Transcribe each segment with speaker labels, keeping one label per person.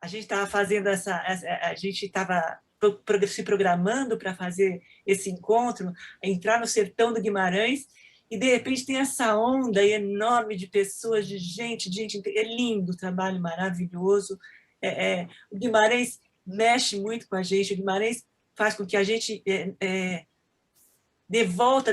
Speaker 1: a gente estava fazendo a gente estava se programando para fazer esse encontro, entrar no sertão do Guimarães, e de repente tem essa onda enorme de pessoas, de gente, é lindo, trabalho maravilhoso. O Guimarães mexe muito com a gente, o Guimarães faz com que a gente de volta,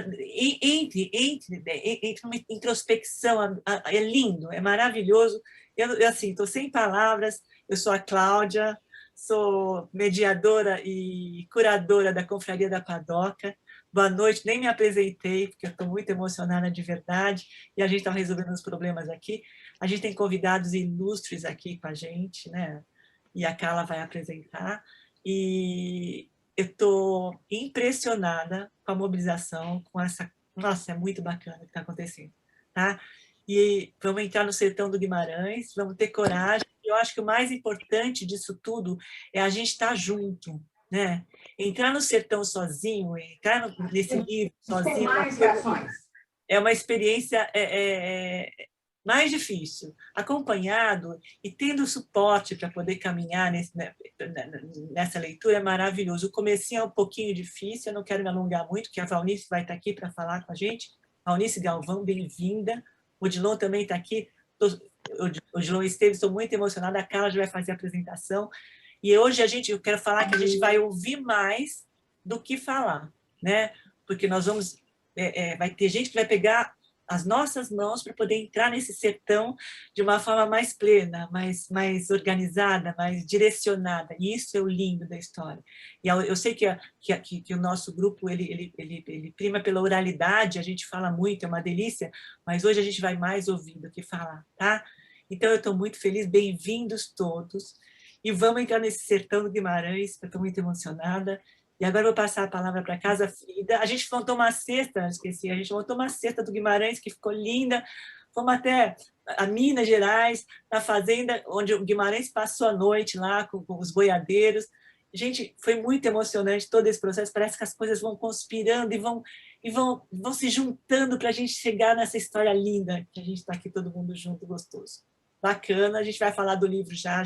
Speaker 1: entre uma introspecção, é lindo, é maravilhoso. Eu assim, estou sem palavras. Eu sou a Cláudia, sou mediadora e curadora da Confraria da Padoca. Boa noite, nem me apresentei, porque eu estou muito emocionada de verdade, e a gente está resolvendo os problemas aqui. A gente tem convidados ilustres aqui com a gente, né? E a Carla vai apresentar. E eu estou impressionada com a mobilização, com essa... Nossa, é muito bacana o que está acontecendo, tá? E vamos entrar no sertão do Guimarães, vamos ter coragem. Eu acho que o mais importante disso tudo é a gente estar junto, né? Entrar no sertão sozinho, entrar nesse livro sozinho, é uma experiência mais difícil. Acompanhado e tendo suporte para poder caminhar nessa leitura é maravilhoso. O comecinho é um pouquinho difícil, eu não quero me alongar muito, porque a Valnice vai estar aqui para falar com a gente. Valnice Galvão, bem-vinda. O Odilon também está aqui. O Odilon Esteves, estou muito emocionada. A Carla já vai fazer a apresentação. E hoje eu quero falar que a gente vai ouvir mais do que falar, né? Porque nós vamos... vai ter gente que vai pegar as nossas mãos para poder entrar nesse sertão de uma forma mais plena, mais organizada, mais direcionada. E isso é o lindo da história. E eu sei que o nosso grupo ele prima pela oralidade, a gente fala muito, é uma delícia, mas hoje a gente vai mais ouvir do que falar, tá? Então, eu estou muito feliz, bem-vindos todos, e vamos entrar nesse sertão do Guimarães, eu estou muito emocionada. E agora eu vou passar a palavra para a Casa Frida. A gente montou uma cesta, esqueci, a gente montou uma cesta do Guimarães, que ficou linda. Fomos até a Minas Gerais, na fazenda, onde o Guimarães passou a noite lá com os boiadeiros. Gente, foi muito emocionante todo esse processo. Parece que as coisas vão conspirando e vão se juntando para a gente chegar nessa história linda, que a gente está aqui todo mundo junto, gostoso. Bacana, a gente vai falar do livro já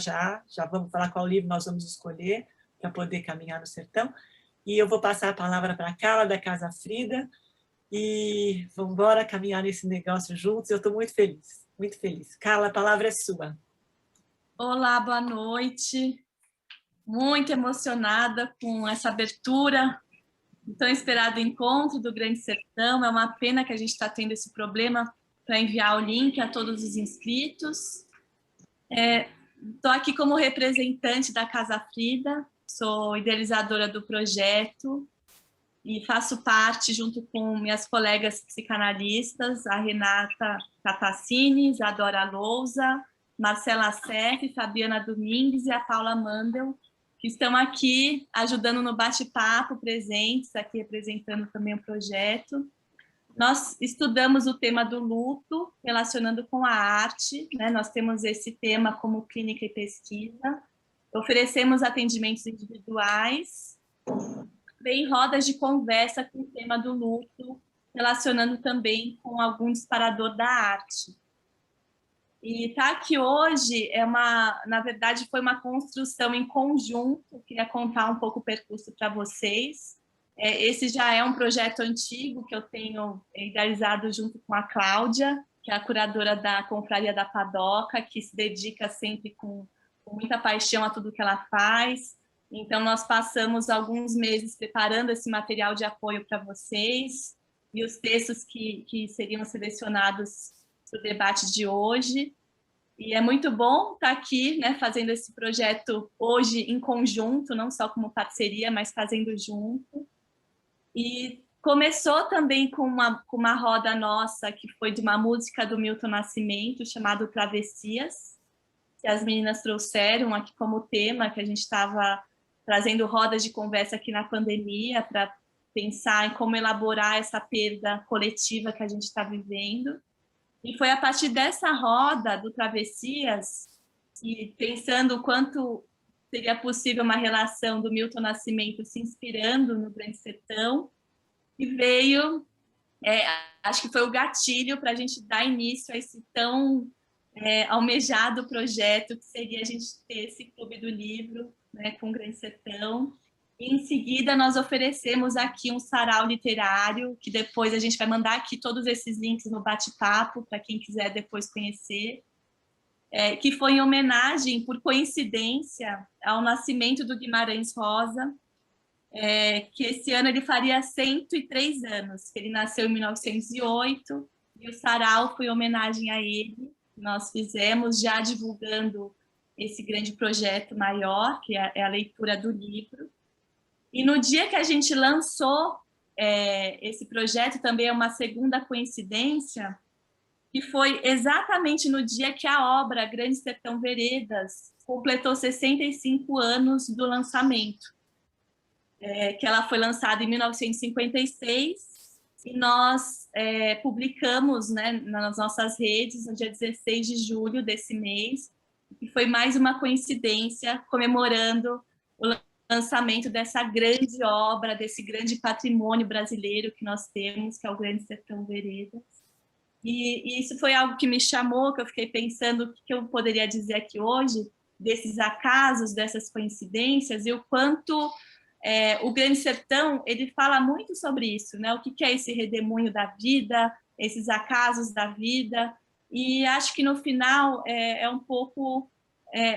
Speaker 1: vamos falar qual livro nós vamos escolher para poder caminhar no sertão. E eu vou passar a palavra para a Carla, da Casa Frida, e vamos embora caminhar nesse negócio juntos. Eu estou muito feliz, muito feliz. Carla, a palavra é sua.
Speaker 2: Olá, boa noite. Muito emocionada com essa abertura, o tão esperado encontro do Grande Sertão. É uma pena que a gente está tendo esse problema para enviar o link a todos os inscritos. Estou aqui como representante da Casa Frida, sou idealizadora do projeto e faço parte, junto com minhas colegas psicanalistas, a Renata Catacini, Isadora Lousa, Marcela Serri, Fabiana Domingues e a Paula Mandel, que estão aqui ajudando no bate-papo, presentes, aqui representando também o projeto. Nós estudamos o tema do luto, relacionando com a arte, né? Nós temos esse tema como clínica e pesquisa. Oferecemos atendimentos individuais, bem rodas de conversa com o tema do luto, relacionando também com algum disparador da arte. E tá aqui hoje, na verdade, foi uma construção em conjunto. Eu queria contar um pouco o percurso para vocês. Esse já é um projeto antigo que eu tenho idealizado junto com a Cláudia, que é a curadora da Confraria da Padoca, que se dedica sempre com muita paixão a tudo que ela faz. Então, nós passamos alguns meses preparando esse material de apoio para vocês e os textos que seriam selecionados para o debate de hoje. E é muito bom estar aqui, né, fazendo esse projeto hoje em conjunto, não só como parceria, mas fazendo junto. E começou também com uma roda nossa, que foi de uma música do Milton Nascimento, chamado Travessias, que as meninas trouxeram aqui como tema, que a gente estava trazendo rodas de conversa aqui na pandemia, para pensar em como elaborar essa perda coletiva que a gente está vivendo. E foi a partir dessa roda do Travessias, e pensando o quanto seria possível uma relação do Milton Nascimento se inspirando no Grande Sertão, e veio, acho que foi o gatilho para a gente dar início a esse tão almejado projeto, que seria a gente ter esse clube do livro, né, com o Grande Sertão. E, em seguida, nós oferecemos aqui um sarau literário, que depois a gente vai mandar aqui todos esses links no bate-papo, para quem quiser depois conhecer, que foi em homenagem, por coincidência, ao nascimento do Guimarães Rosa, que esse ano ele faria 103 anos, que ele nasceu em 1908, e o sarau foi em homenagem a ele. Nós fizemos, já divulgando esse grande projeto maior, que é a leitura do livro. E no dia que a gente lançou esse projeto, também é uma segunda coincidência, que foi exatamente no dia que a obra Grande Sertão Veredas completou 65 anos do lançamento. Que ela foi lançada em 1956, e nós publicamos, né, nas nossas redes no dia 16 de julho desse mês, e foi mais uma coincidência comemorando o lançamento dessa grande obra, desse grande patrimônio brasileiro que nós temos, que é o Grande Sertão Veredas. E isso foi algo que me chamou, que eu fiquei pensando o que eu poderia dizer aqui hoje, desses acasos, dessas coincidências, e o quanto o Grande Sertão, ele fala muito sobre isso, né? O que é esse redemoinho da vida, esses acasos da vida, e acho que no final é um pouco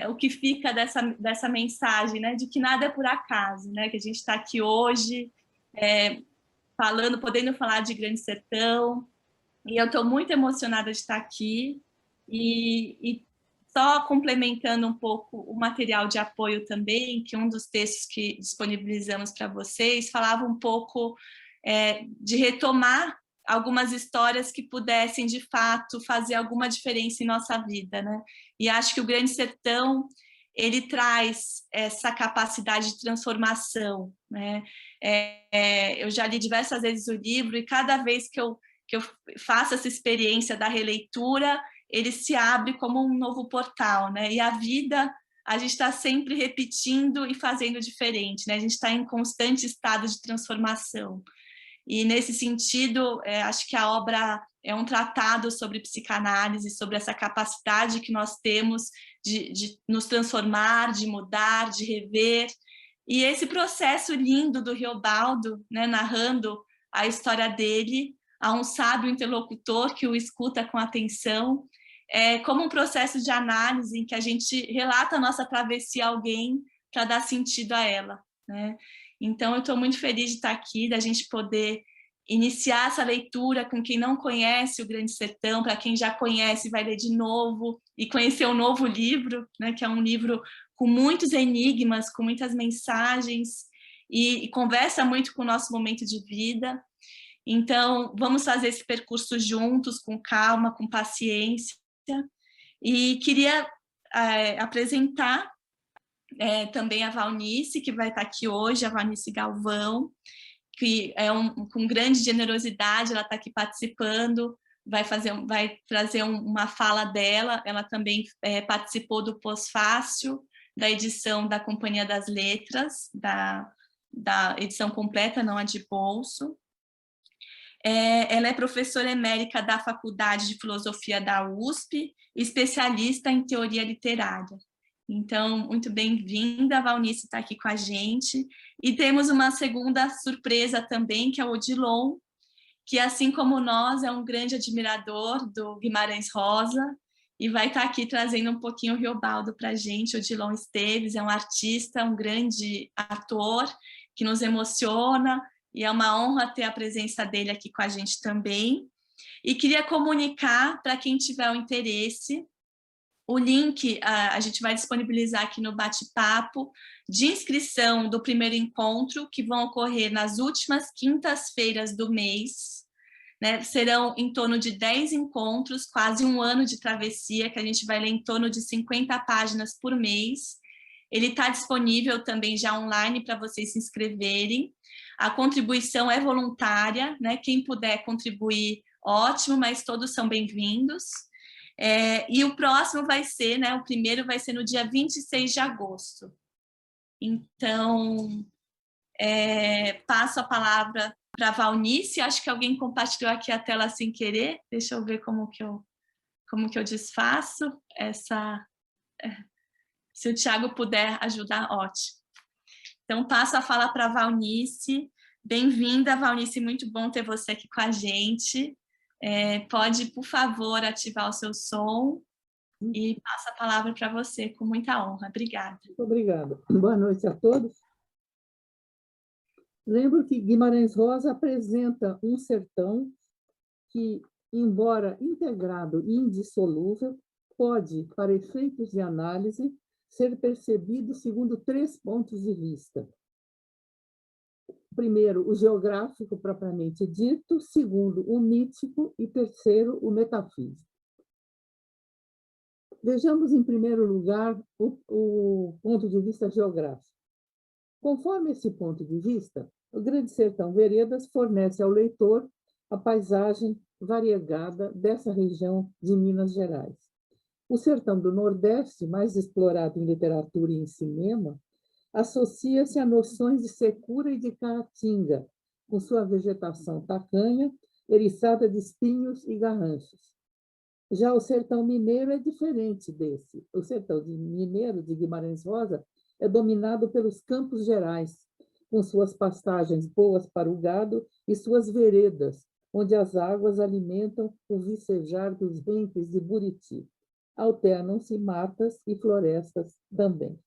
Speaker 2: o que fica dessa mensagem, né? De que nada é por acaso, né? Que a gente está aqui hoje falando, podendo falar de Grande Sertão, e eu estou muito emocionada de estar aqui, e só complementando um pouco o material de apoio também, que um dos textos que disponibilizamos para vocês falava um pouco de retomar algumas histórias que pudessem, de fato, fazer alguma diferença em nossa vida, né? E acho que o Grande Sertão, ele traz essa capacidade de transformação, né? Eu já li diversas vezes o livro, e cada vez que eu faço essa experiência da releitura, ele se abre como um novo portal, né? E a vida, a gente está sempre repetindo e fazendo diferente, né? A gente está em constante estado de transformação. E, nesse sentido, acho que a obra é um tratado sobre psicanálise, sobre essa capacidade que nós temos de nos transformar, de mudar, de rever. E esse processo lindo do Riobaldo, né, narrando a história dele a um sábio interlocutor que o escuta com atenção, como um processo de análise em que a gente relata a nossa travessia a alguém para dar sentido a ela, né? Então, eu estou muito feliz de estar aqui, da gente poder iniciar essa leitura com quem não conhece o Grande Sertão, para quem já conhece vai ler de novo e conhecer um novo livro, né, que é um livro com muitos enigmas, com muitas mensagens, e conversa muito com o nosso momento de vida. Então, vamos fazer esse percurso juntos, com calma, com paciência. E queria apresentar também a Valnice, que vai estar aqui hoje, a Valnice Galvão, que com grande generosidade, ela está aqui participando, vai trazer uma fala dela. Ela também participou do pós-fácil, da edição da Companhia das Letras, da edição completa, não a de bolso. Ela é professora emérita da Faculdade de Filosofia da USP, especialista em teoria literária. Então, muito bem-vinda, a Valnice está aqui com a gente. E temos uma segunda surpresa também, que é o Odilon, que, assim como nós, é um grande admirador do Guimarães Rosa, e vai estar aqui trazendo um pouquinho o Riobaldo para a gente. O Odilon Esteves é um artista, um grande ator, que nos emociona, e é uma honra ter a presença dele aqui com a gente também. E queria comunicar, para quem tiver o interesse, o link a gente vai disponibilizar aqui no bate-papo de inscrição do primeiro encontro, que vão ocorrer nas últimas quintas-feiras do mês, né? Serão em torno de 10 encontros, quase um ano de travessia, que a gente vai ler em torno de 50 páginas por mês. Ele está disponível também já online para vocês se inscreverem. A contribuição é voluntária, né? Quem puder contribuir, ótimo, mas todos são bem-vindos. E o próximo vai ser, né? O primeiro vai ser no dia 26 de agosto. Então, passo a palavra para a Valnice. Acho que alguém compartilhou aqui a tela sem querer. Deixa eu ver como que eu como que eu desfaço essa... Se o Tiago puder ajudar, ótimo. Então, passo a fala para a Valnice. Bem-vinda, Valnice, muito bom ter você aqui com a gente. Pode, por favor, ativar o seu som e passo a palavra para você, com muita honra. Obrigada.
Speaker 3: Muito obrigada. Boa noite a todos. Lembro que Guimarães Rosa apresenta um sertão que, embora integrado e indissolúvel, pode, para efeitos de análise, ser percebido segundo 3 pontos de vista. Primeiro, o geográfico propriamente dito, segundo, o mítico e terceiro, o metafísico. Vejamos, em primeiro lugar, o ponto de vista geográfico. Conforme esse ponto de vista, o Grande Sertão Veredas fornece ao leitor a paisagem variegada dessa região de Minas Gerais. O sertão do Nordeste, mais explorado em literatura e em cinema, associa-se a noções de secura e de caatinga, com sua vegetação tacanha, eriçada de espinhos e garranchos. Já o sertão mineiro é diferente desse. O sertão mineiro de Guimarães Rosa é dominado pelos Campos Gerais, com suas pastagens boas para o gado e suas veredas, onde as águas alimentam o vicejar dos renques de Buriti. Alternam-se matas e florestas também.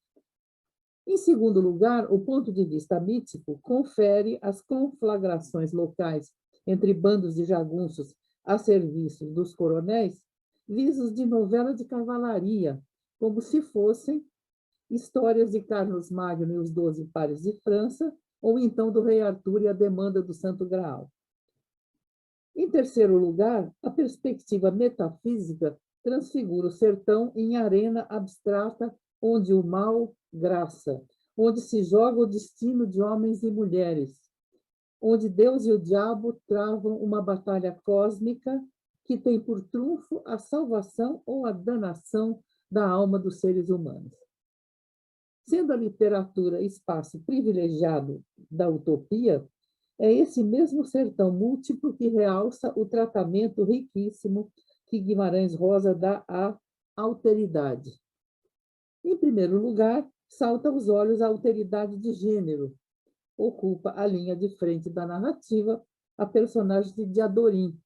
Speaker 3: Em segundo lugar, o ponto de vista mítico confere às conflagrações locais entre bandos de jagunços a serviço dos coronéis visos de novela de cavalaria, como se fossem histórias de Carlos Magno e os 12 pares de França, ou então do rei Arthur e a demanda do Santo Graal. Em terceiro lugar, a perspectiva metafísica transfigura o sertão em arena abstrata onde o mal graça, onde se joga o destino de homens e mulheres, onde Deus e o diabo travam uma batalha cósmica que tem por trunfo a salvação ou a danação da alma dos seres humanos. Sendo a literatura espaço privilegiado da utopia, é esse mesmo sertão múltiplo que realça o tratamento riquíssimo que Guimarães Rosa dá à alteridade. Em primeiro lugar, salta aos olhos a alteridade de gênero. Ocupa a linha de frente da narrativa a personagem de Diadorim.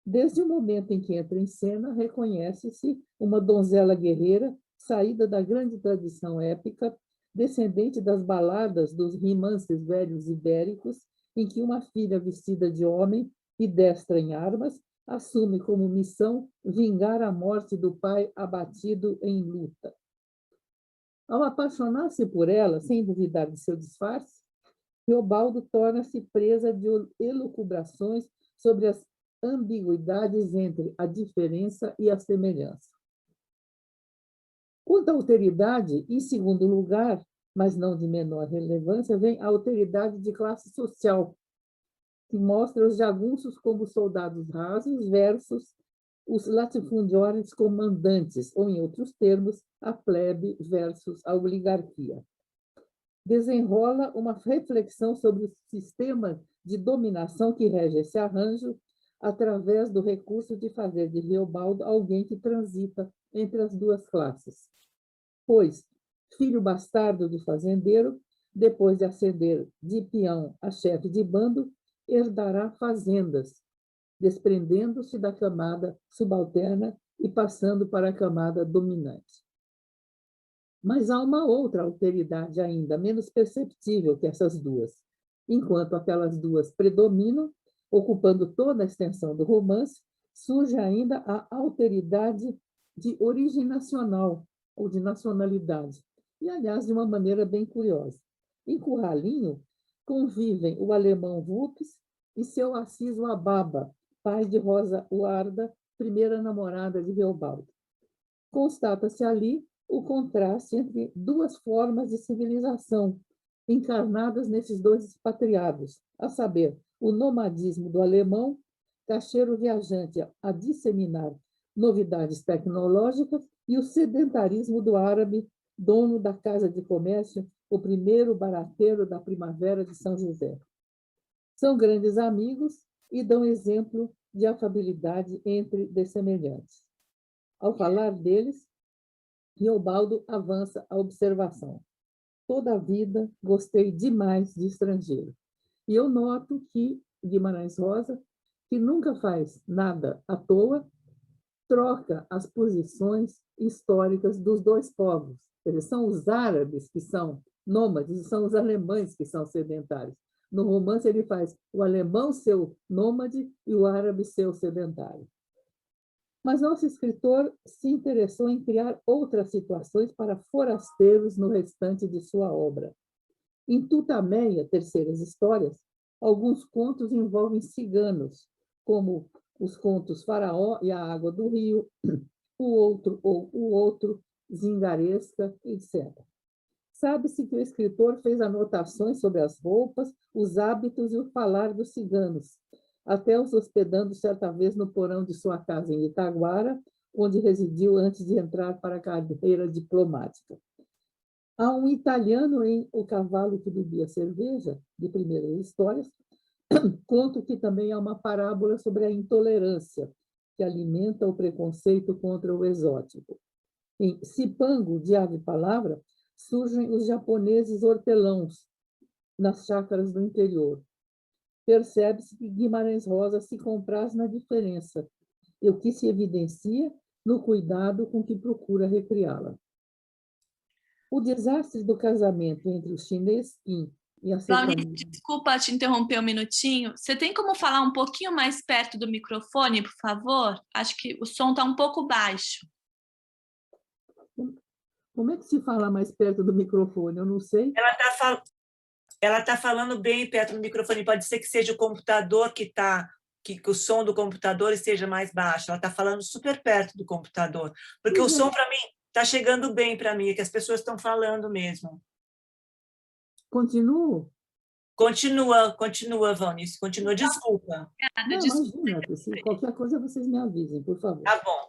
Speaker 3: Desde o momento em que entra em cena, reconhece-se uma donzela guerreira saída da grande tradição épica, descendente das baladas dos romances velhos ibéricos, em que uma filha vestida de homem e destra em armas assume como missão vingar a morte do pai abatido em luta. Ao apaixonar-se por ela, sem duvidar de seu disfarce, Teobaldo torna-se presa de elucubrações sobre as ambiguidades entre a diferença e a semelhança. Quanto à alteridade, em segundo lugar, mas não de menor relevância, vem a alteridade de classe social, que mostra os jagunços como soldados rasos versus os latifundiários comandantes, ou, em outros termos, a plebe versus a oligarquia. Desenrola uma reflexão sobre o sistema de dominação que rege esse arranjo, através do recurso de fazer de Teobaldo alguém que transita entre as duas classes. Pois, filho bastardo do fazendeiro, depois de ascender de peão a chefe de bando, herdará fazendas, desprendendo-se da camada subalterna e passando para a camada dominante. Mas há uma outra alteridade ainda menos perceptível que essas duas. Enquanto aquelas duas predominam, ocupando toda a extensão do romance, surge ainda a alteridade de origem nacional, ou de nacionalidade, e, aliás, de uma maneira bem curiosa. Em Curralinho, convivem o alemão Wupes e seu aciso Ababa, pai de Rosa Guarda, primeira namorada de Teobaldo. Constata-se ali o contraste entre duas formas de civilização encarnadas nesses dois expatriados, a saber, o nomadismo do alemão, cacheiro viajante a disseminar novidades tecnológicas, e o sedentarismo do árabe, dono da casa de comércio, o primeiro barateiro da primavera de São José. São grandes amigos e dão exemplo de afabilidade entre dessemelhantes. Ao falar deles, Riobaldo avança a observação. Toda a vida gostei demais de estrangeiro. E eu noto que Guimarães Rosa, que nunca faz nada à toa, troca as posições históricas dos dois povos. Eles são os árabes que são nômades e são os alemães que são sedentários. No romance, ele faz o alemão seu nômade e o árabe seu sedentário. Mas nosso escritor se interessou em criar outras situações para forasteiros no restante de sua obra. Em Tutameia, Terceiras Histórias, alguns contos envolvem ciganos, como os contos Faraó e a Água do Rio, o outro, Zingaresca, etc. Sabe-se que o escritor fez anotações sobre as roupas, os hábitos e o falar dos ciganos, até os hospedando certa vez no porão de sua casa em Itaguara, onde residiu antes de entrar para a carreira diplomática. Há um italiano em O Cavalo que Bebia Cerveja, de Primeiras Histórias, conto que também é uma parábola sobre a intolerância, que alimenta o preconceito contra o exótico. Em Cipango, Diabo e Palavra, surgem os japoneses hortelãos nas chácaras do interior. Percebe-se que Guimarães Rosa se compraz na diferença, e o que se evidencia no cuidado com que procura recriá-la. O desastre do casamento entre o chinês Qin e a
Speaker 2: Laurine, desculpa te interromper um minutinho. Você tem como falar um pouquinho mais perto do microfone, por favor? Acho que o som está um pouco baixo.
Speaker 3: Como é que se fala mais perto do microfone? Eu não sei.
Speaker 1: Ela está falando bem perto do microfone. Pode ser que seja o computador que o som do computador esteja mais baixo. Ela está falando super perto do computador. Porque o som, para mim, está chegando bem para mim, é que as pessoas estão falando mesmo.
Speaker 3: Continuo?
Speaker 1: Continua, Valnice. Continua, desculpa.
Speaker 3: Não, imagina, qualquer coisa vocês me avisem, por favor.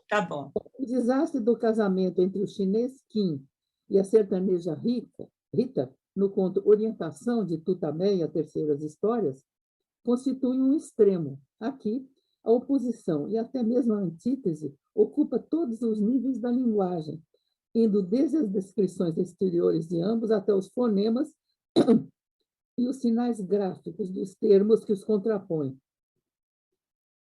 Speaker 1: Tá bom.
Speaker 3: O desastre do casamento entre o chinês Qin e a sertaneja Rita, no conto Orientação de Tutameia, Terceiras Histórias, constitui um extremo. Aqui, a oposição e até mesmo a antítese ocupa todos os níveis da linguagem, indo desde as descrições exteriores de ambos até os fonemas e os sinais gráficos dos termos que os contrapõem.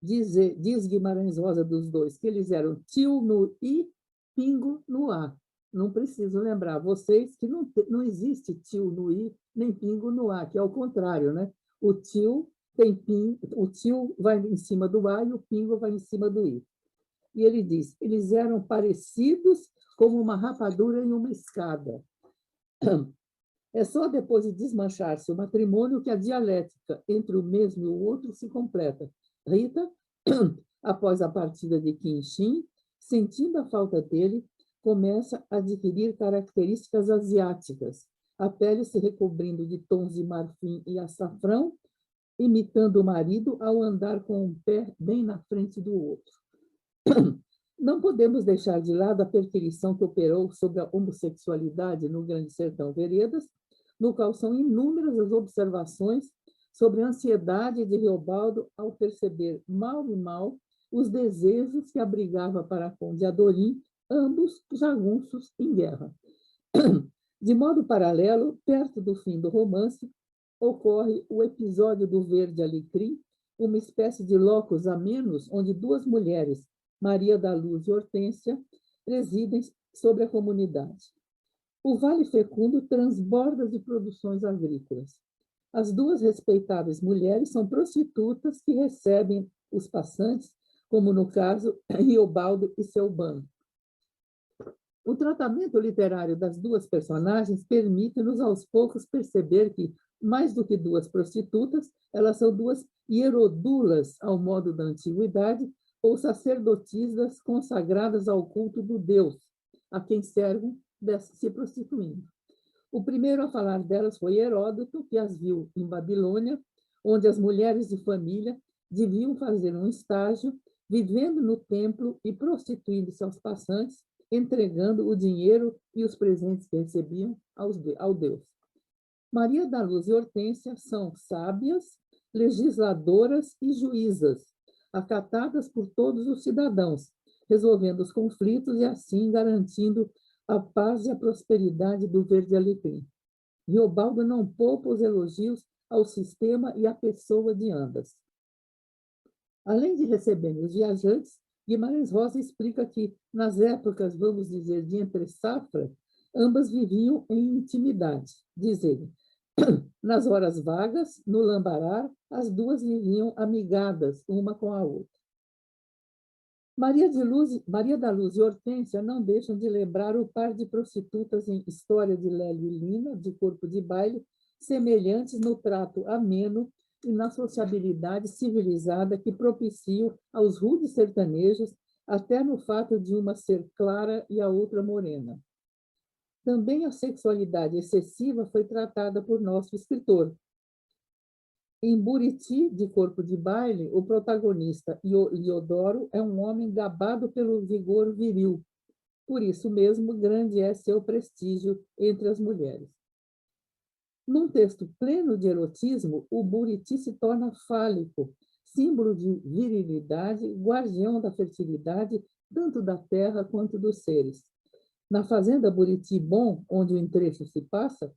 Speaker 3: Diz Guimarães Rosa dos dois que eles eram tio no I, pingo no A. Não preciso lembrar vocês que não existe tio no I nem pingo no A, que é o contrário, né? O tio vai em cima do A e o pingo vai em cima do I. E ele diz, eles eram parecidos como uma rapadura em uma escada. É só depois de desmanchar-se o matrimônio que a dialética entre o mesmo e o outro se completa. Rita, após a partida de Qin, sentindo a falta dele, começa a adquirir características asiáticas, a pele se recobrindo de tons de marfim e açafrão, imitando o marido ao andar com um pé bem na frente do outro. Não podemos deixar de lado a perquisição que operou sobre a homossexualidade no Grande Sertão Veredas, no qual são inúmeras as observações sobre a ansiedade de Riobaldo ao perceber mal e mal os desejos que abrigava para com Diadorim, ambos jagunços em guerra. De modo paralelo, perto do fim do romance, ocorre o episódio do Verde Alecrim, uma espécie de locus amenus, onde duas mulheres, Maria da Luz e Hortência, presidem sobre a comunidade. O Vale Fecundo transborda de produções agrícolas. As duas respeitáveis mulheres são prostitutas que recebem os passantes, como no caso Riobaldo e seu bando. O tratamento literário das duas personagens permite-nos aos poucos perceber que, mais do que duas prostitutas, elas são duas hierodulas ao modo da antiguidade, ou sacerdotisas consagradas ao culto do Deus, a quem servem se prostituindo. O primeiro a falar delas foi Heródoto, que as viu em Babilônia, onde as mulheres de família deviam fazer um estágio, vivendo no templo e prostituindo-se aos passantes, entregando o dinheiro e os presentes que recebiam ao Deus. Maria da Luz e Hortência são sábias, legisladoras e juízas, acatadas por todos os cidadãos, resolvendo os conflitos e assim garantindo a paz e a prosperidade do Verde Alecrim. Riobaldo não poupa os elogios ao sistema e à pessoa de ambas. Além de receber os viajantes, Guimarães Rosa explica que, nas épocas, vamos dizer, de entre-safra, ambas viviam em intimidade. Diz ele, nas horas vagas, no lambarar, as duas viviam amigadas, uma com a outra. Maria da Luz e Hortência não deixam de lembrar o par de prostitutas em História de Lélio e Lina, de Corpo de Baile, semelhantes no trato ameno e na sociabilidade civilizada que propiciam aos rudes sertanejos, até no fato de uma ser clara e a outra morena. Também a sexualidade excessiva foi tratada por nosso escritor. Em Buriti, de Corpo de Baile, o protagonista, Liodoro, é um homem gabado pelo vigor viril. Por isso mesmo, grande é seu prestígio entre as mulheres. Num texto pleno de erotismo, o Buriti se torna fálico, símbolo de virilidade, guardião da fertilidade, tanto da terra quanto dos seres. Na fazenda Buriti Bom, onde o entrecho se passa,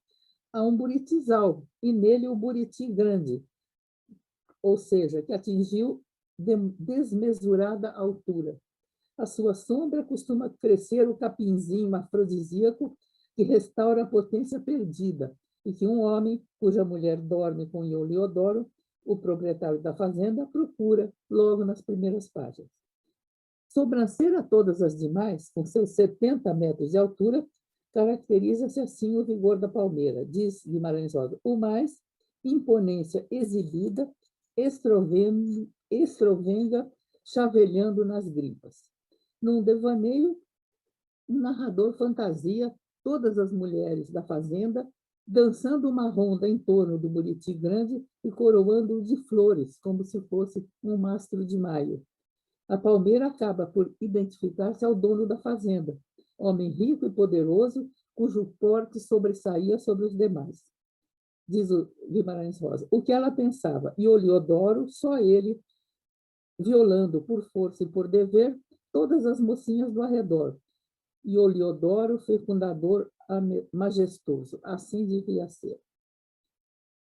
Speaker 3: há um buritizal, e nele o Buriti Grande, ou seja, que atingiu desmesurada altura. À sua sombra costuma crescer o capinzinho afrodisíaco que restaura a potência perdida, e que um homem, cuja mulher dorme com Ioliodoro, o proprietário da fazenda, procura logo nas primeiras páginas. Sobranceira a todas as demais, com seus 70 metros de altura, caracteriza-se assim o vigor da palmeira, diz Guimarães Rosa. O mais, imponência exibida, estrovenga, chavelhando nas gripas. Num devaneio, um narrador fantasia todas as mulheres da fazenda dançando uma ronda em torno do Buriti Grande e coroando-o de flores, como se fosse um mastro de maio. A palmeira acaba por identificar-se ao dono da fazenda, homem rico e poderoso, cujo porte sobressaía sobre os demais. Diz o Guimarães Rosa. O que ela pensava? E Oliodoro, só ele, violando por força e por dever todas as mocinhas do arredor. E Oliodoro, fecundador majestoso. Assim devia ser.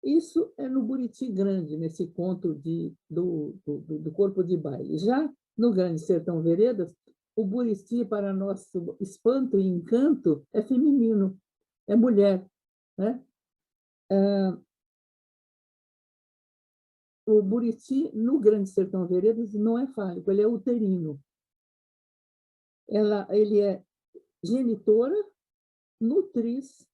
Speaker 3: Isso é no Buriti Grande, nesse conto do Corpo de Baile. Já no Grande Sertão Veredas, o Buriti, para nosso espanto e encanto, é feminino, é mulher, né? O Buriti, no Grande Sertão Veredas, não é fálico, ele é uterino. Ele é genitora, nutriz,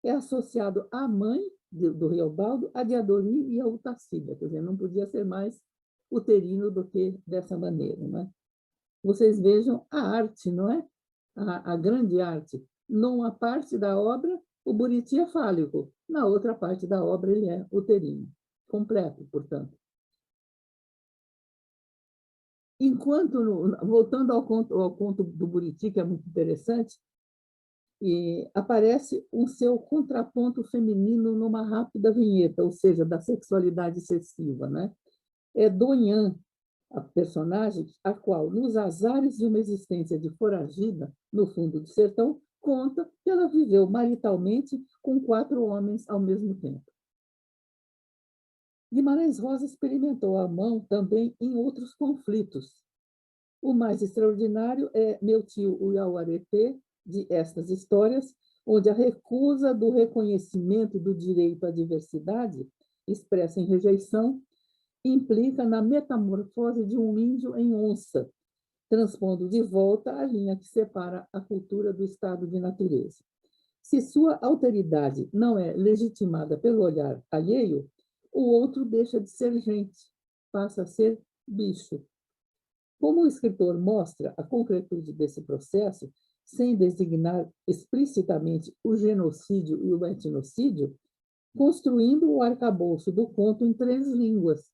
Speaker 3: é associado à mãe do Riobaldo, a Diadorim e a Utacília. Quer dizer, não podia ser mais uterino do que dessa maneira. Não é? Vocês vejam a arte, não é? A grande arte. Numa parte da obra, o Buriti é fálico. Na outra parte da obra, ele é uterino. Completo, portanto. Voltando ao conto do Buriti, que é muito interessante, aparece um seu contraponto feminino numa rápida vinheta, ou seja, da sexualidade excessiva. Né? É Donhan, a personagem, a qual, nos azares de uma existência de foragida no fundo do sertão, conta que ela viveu maritalmente com 4 homens ao mesmo tempo. Guimarães Rosa experimentou a mão também em outros conflitos. O mais extraordinário é Meu Tio Uiauaretê, de Estas Histórias, onde a recusa do reconhecimento do direito à diversidade, expressa em rejeição, implica na metamorfose de um índio em onça, transpondo de volta a linha que separa a cultura do estado de natureza. Se sua alteridade não é legitimada pelo olhar alheio, o outro deixa de ser gente, passa a ser bicho. Como o escritor mostra a concretude desse processo, sem designar explicitamente o genocídio e o etnocídio, construindo o arcabouço do conto em 3 línguas,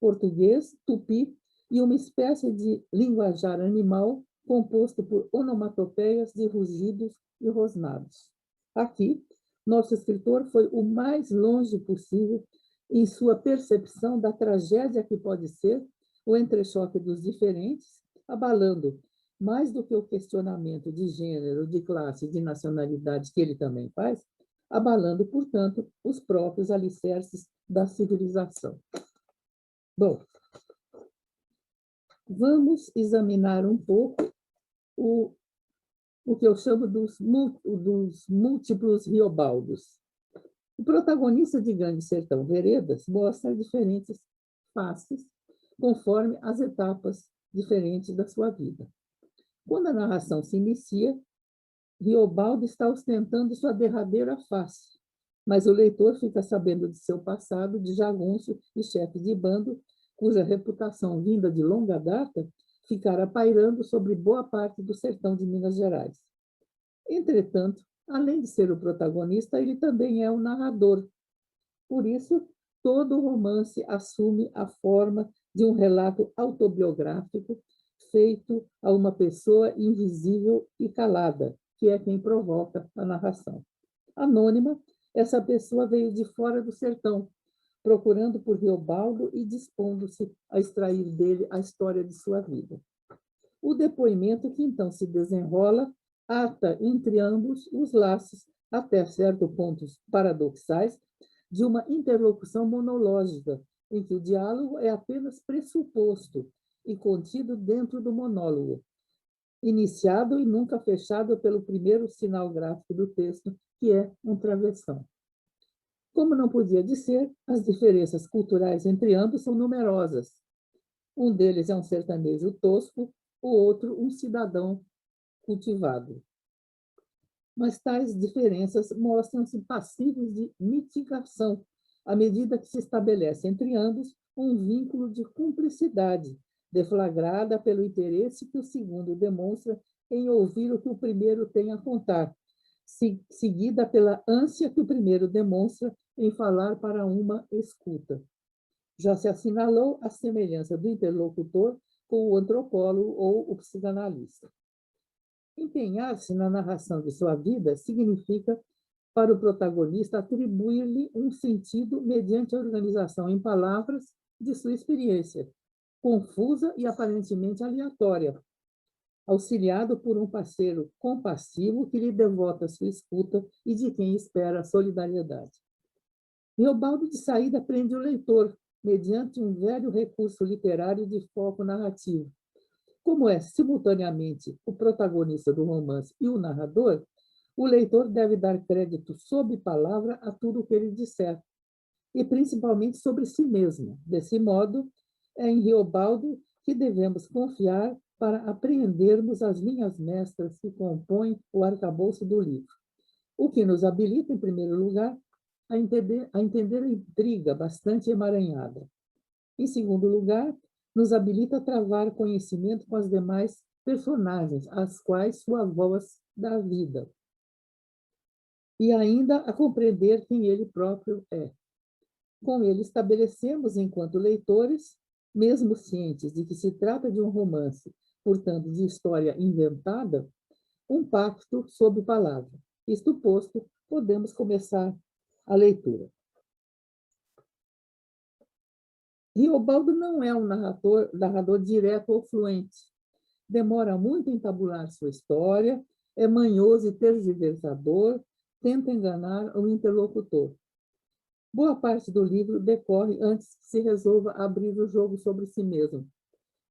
Speaker 3: português, tupi e uma espécie de linguajar animal composto por onomatopeias de rugidos e rosnados. Aqui, nosso escritor foi o mais longe possível em sua percepção da tragédia que pode ser o entrechoque dos diferentes, abalando, mais do que o questionamento de gênero, de classe, de nacionalidade, que ele também faz, abalando, portanto, os próprios alicerces da civilização. Bom, vamos examinar um pouco o que eu chamo dos múltiplos Riobaldos. O protagonista de Grande Sertão Veredas mostra diferentes faces, conforme as etapas diferentes da sua vida. Quando a narração se inicia, Riobaldo está ostentando sua derradeira face, mas o leitor fica sabendo de seu passado de jagunço e chefe de bando, cuja reputação vinda de longa data ficara pairando sobre boa parte do sertão de Minas Gerais. Entretanto, além de ser o protagonista, ele também é o narrador. Por isso, todo o romance assume a forma de um relato autobiográfico feito a uma pessoa invisível e calada, que é quem provoca a narração. Anônima, essa pessoa veio de fora do sertão, procurando por Riobaldo e dispondo-se a extrair dele a história de sua vida. O depoimento que então se desenrola ata entre ambos os laços, até certos pontos paradoxais, de uma interlocução monológica, em que o diálogo é apenas pressuposto e contido dentro do monólogo, iniciado e nunca fechado pelo primeiro sinal gráfico do texto, que é um travessão. Como não podia de ser, as diferenças culturais entre ambos são numerosas. Um deles é um sertanejo tosco, o outro um cidadão cultivado. Mas tais diferenças mostram-se passíveis de mitigação, à medida que se estabelece entre ambos um vínculo de cumplicidade, deflagrada pelo interesse que o segundo demonstra em ouvir o que o primeiro tem a contar, seguida pela ânsia que o primeiro demonstra em falar para uma escuta. Já se assinalou a semelhança do interlocutor com o antropólogo ou o psicanalista. Empenhar-se na narração de sua vida significa, para o protagonista, atribuir-lhe um sentido mediante a organização em palavras de sua experiência, confusa e aparentemente aleatória, auxiliado por um parceiro compassivo que lhe devota sua escuta e de quem espera solidariedade. Riobaldo de saída prende o leitor, mediante um velho recurso literário de foco narrativo. Como é simultaneamente o protagonista do romance e o narrador, o leitor deve dar crédito sob palavra a tudo o que ele disser, e principalmente sobre si mesmo. Desse modo, é em Riobaldo que devemos confiar para apreendermos as linhas mestras que compõem o arcabouço do livro, o que nos habilita, em primeiro lugar, a entender a intriga bastante emaranhada. Em segundo lugar, nos habilita a travar conhecimento com as demais personagens, às quais sua voz dá vida, e ainda a compreender quem ele próprio é. Com ele estabelecemos, enquanto leitores, mesmo cientes de que se trata de um romance, portanto, de história inventada, um pacto sob palavra. Isto posto, podemos começar a leitura. Riobaldo não é um narrador direto ou fluente. Demora muito em tabular sua história, é manhoso e tergiversador, tenta enganar o interlocutor. Boa parte do livro decorre antes que se resolva abrir o jogo sobre si mesmo.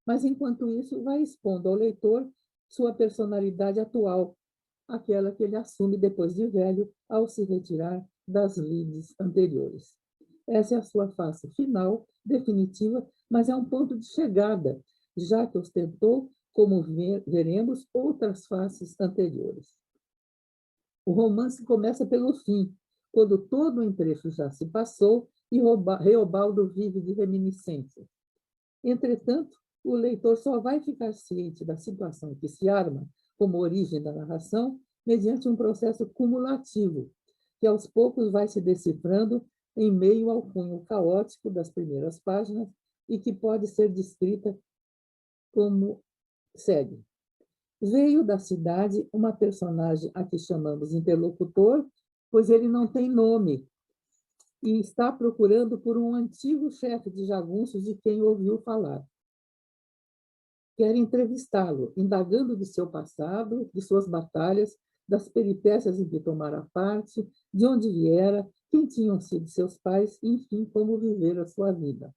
Speaker 3: Mas, enquanto isso, vai expondo ao leitor sua personalidade atual, aquela que ele assume depois de velho, ao se retirar das lides anteriores. Essa é a sua face final, definitiva, mas é um ponto de chegada, já que ostentou, como veremos, outras faces anteriores. O romance começa pelo fim, quando todo o entrecho já se passou e Riobaldo vive de reminiscência. Entretanto, o leitor só vai ficar ciente da situação que se arma como origem da narração mediante um processo cumulativo, que aos poucos vai se decifrando em meio ao cunho caótico das primeiras páginas e que pode ser descrita como segue. Veio da cidade uma personagem a que chamamos interlocutor, pois ele não tem nome, e está procurando por um antigo chefe de jagunços de quem ouviu falar. quer entrevistá-lo, indagando de seu passado, de suas batalhas, das peripécias em que tomara parte, de onde viera, quem tinham sido seus pais, enfim, como viver a sua vida.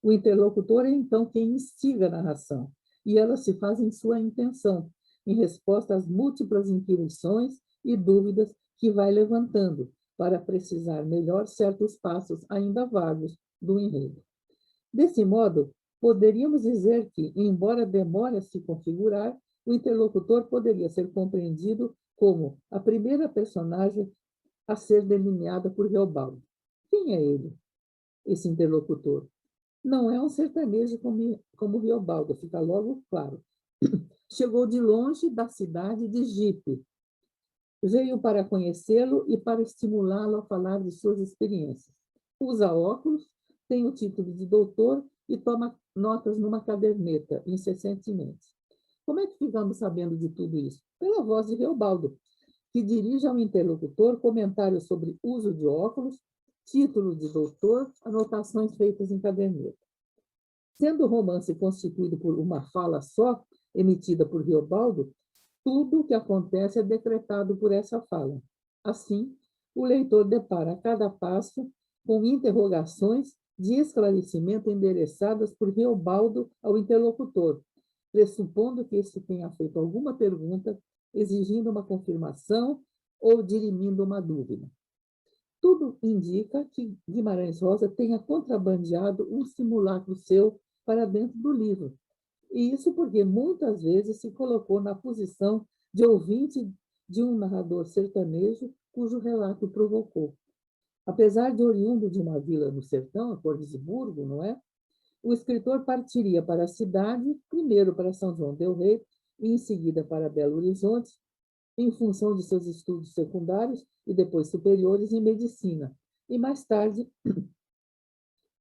Speaker 3: O interlocutor é, então, quem instiga a narração, e ela se faz em sua intenção, em resposta às múltiplas inquirições e dúvidas que vai levantando, para precisar melhor certos passos ainda vagos do enredo. Desse modo, poderíamos dizer que, embora demore a se configurar, o interlocutor poderia ser compreendido como a primeira personagem a ser delineada por Reobaldo. Quem é ele, esse interlocutor? Não é um sertanejo como Reobaldo, fica logo claro. Chegou de longe da cidade de Jipe. Veio para conhecê-lo e para estimulá-lo a falar de suas experiências. Usa óculos, tem o título de doutor e toma notas numa caderneta, incessantemente. Como é que ficamos sabendo de tudo isso? Pela voz de Reobaldo, que dirige ao interlocutor comentários sobre uso de óculos, título de doutor, anotações feitas em caderneta. Sendo o romance constituído por uma fala só, emitida por Reobaldo, tudo o que acontece é decretado por essa fala. Assim, o leitor depara a cada passo com interrogações de esclarecimento endereçadas por Reobaldo ao interlocutor, pressupondo que este tenha feito alguma pergunta, exigindo uma confirmação ou dirimindo uma dúvida. Tudo indica que Guimarães Rosa tenha contrabandeado um simulacro seu para dentro do livro. E isso porque muitas vezes se colocou na posição de ouvinte de um narrador sertanejo cujo relato provocou. Apesar de oriundo de uma vila no sertão, a Cordisburgo, não é? O escritor partiria para a cidade, primeiro para São João del Rei e em seguida para Belo Horizonte, em função de seus estudos secundários e depois superiores em medicina. E mais tarde,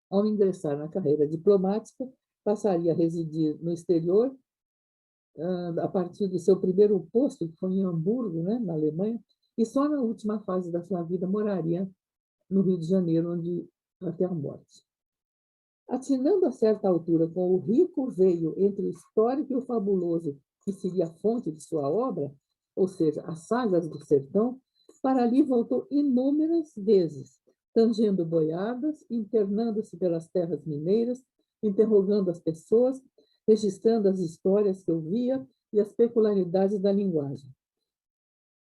Speaker 3: ao ingressar na carreira diplomática, passaria a residir no exterior, a partir do seu primeiro posto, que foi em Hamburgo, né, na Alemanha, e só na última fase da sua vida moraria no Rio de Janeiro, onde até a morte. Atinando a certa altura com o rico veio entre o histórico e o fabuloso, que seria a fonte de sua obra, ou seja, as sagas do sertão, para ali voltou inúmeras vezes, tangendo boiadas, internando-se pelas terras mineiras, interrogando as pessoas, registrando as histórias que ouvia e as peculiaridades da linguagem.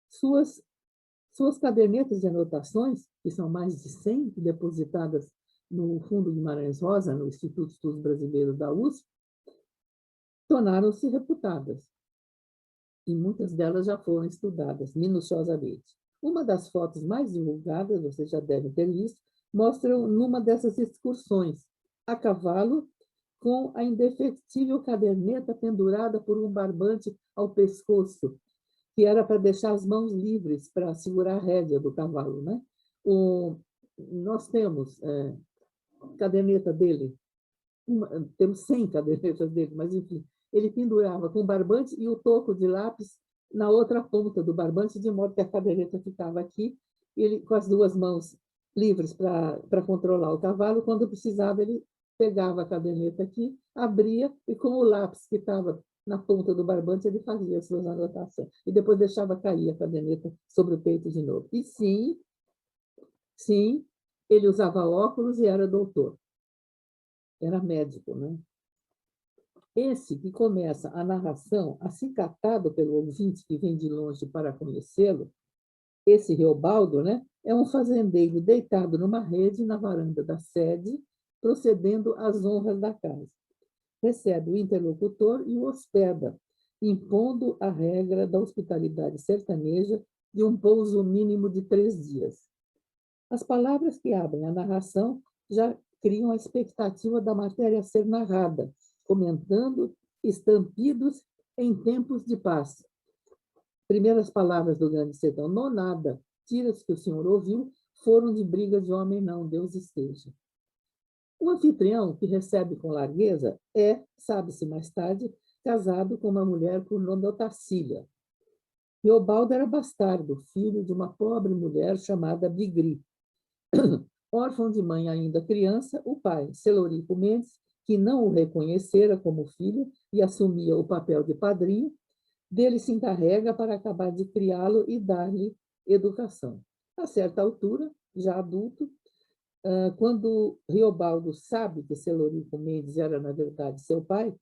Speaker 3: Suas cadernetas de anotações, que são mais de 100, depositadas no Fundo Guimarães Rosa, no Instituto de Estudos Brasileiros da USP, tornaram-se reputadas. E muitas delas já foram estudadas minuciosamente. Uma das fotos mais divulgadas, vocês já devem ter visto, mostra numa dessas excursões, a cavalo, com a indefectível caderneta pendurada por um barbante ao pescoço, que era para deixar as mãos livres para segurar a rédea do cavalo, né? Nós temos caderneta dele, temos 100 cadernetas dele, mas enfim, ele pendurava com o barbante e o toco de lápis na outra ponta do barbante, de modo que a caderneta ficava aqui, e ele com as duas mãos livres para controlar o cavalo. Quando precisava, ele pegava a caderneta aqui, abria, e com o lápis que estava na ponta do barbante, ele fazia as suas anotações. E depois deixava cair a caderneta sobre o peito de novo. E sim, ele usava óculos e era doutor. Era médico, né? Esse que começa a narração, assim catado pelo ouvinte que vem de longe para conhecê-lo, esse Reobaldo, né, é um fazendeiro deitado numa rede na varanda da sede, procedendo às honras da casa. Recebe o interlocutor e o hospeda, impondo a regra da hospitalidade sertaneja de um pouso mínimo de 3 dias. As palavras que abrem a narração já criam a expectativa da matéria a ser narrada, comentando estampidos em tempos de paz. Primeiras palavras do Grande Sertão: não nada, tiras que o senhor ouviu, foram de briga de homem não, Deus esteja. O anfitrião, que recebe com largueza, sabe-se mais tarde, casado com uma mulher por nome Otacília. Reobaldo era bastardo, filho de uma pobre mulher chamada Bigri. Órfão de mãe ainda criança, o pai, Celorico Mendes, que não o reconhecera como filho, e assumia o papel de padrinho, dele se encarrega para acabar de criá-lo e dar-lhe educação. A certa altura, já adulto, quando Riobaldo sabe que Celorico Mendes era, na verdade, seu pai,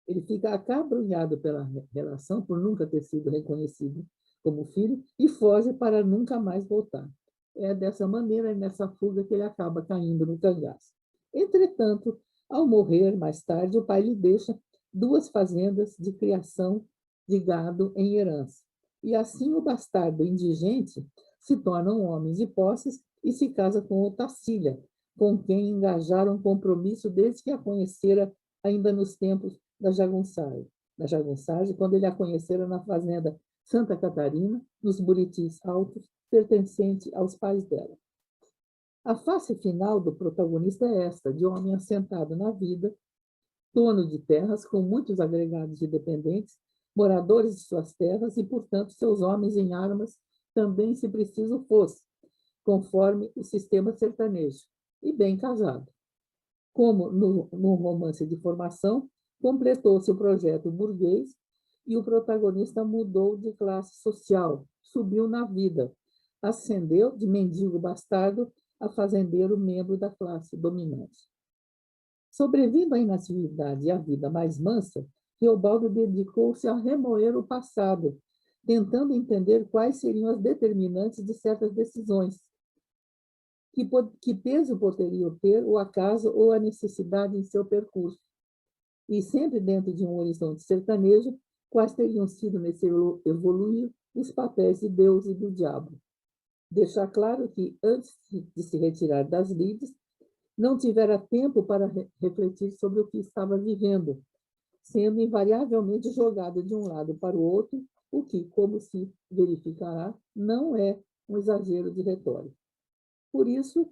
Speaker 3: ele fica acabrunhado pela relação, por nunca ter sido reconhecido como filho, e foge para nunca mais voltar. É dessa maneira, nessa fuga, que ele acaba caindo no cangaço. Entretanto, ao morrer mais tarde, o pai lhe deixa 2 fazendas de criação de gado em herança. E assim o bastardo indigente se torna um homem de posses e se casa com Otacília, com quem engajara um compromisso desde que a conhecera ainda nos tempos da jagunçagem, quando ele a conhecera na fazenda Santa Catarina, nos Buritis Altos, pertencente aos pais dela. A face final do protagonista é esta, de homem assentado na vida, dono de terras com muitos agregados de dependentes, moradores de suas terras e, portanto, seus homens em armas também, se preciso fosse, conforme o sistema sertanejo, e bem casado. Como no romance de formação, completou-se o projeto burguês e o protagonista mudou de classe social, subiu na vida, ascendeu de mendigo bastardo a fazendeiro membro da classe dominante. Sobrevindo à inatividade e à vida mais mansa, Teobaldo dedicou-se a remoer o passado, tentando entender quais seriam as determinantes de certas decisões. Que peso poderiam ter o acaso ou a necessidade em seu percurso? E sempre dentro de um horizonte sertanejo, quais teriam sido nesse evoluir os papéis de Deus e do diabo? Deixar claro que, antes de se retirar das lides, não tivera tempo para refletir sobre o que estava vivendo, sendo invariavelmente jogado de um lado para o outro, o que, como se verificará, não é um exagero de retórica. Por isso,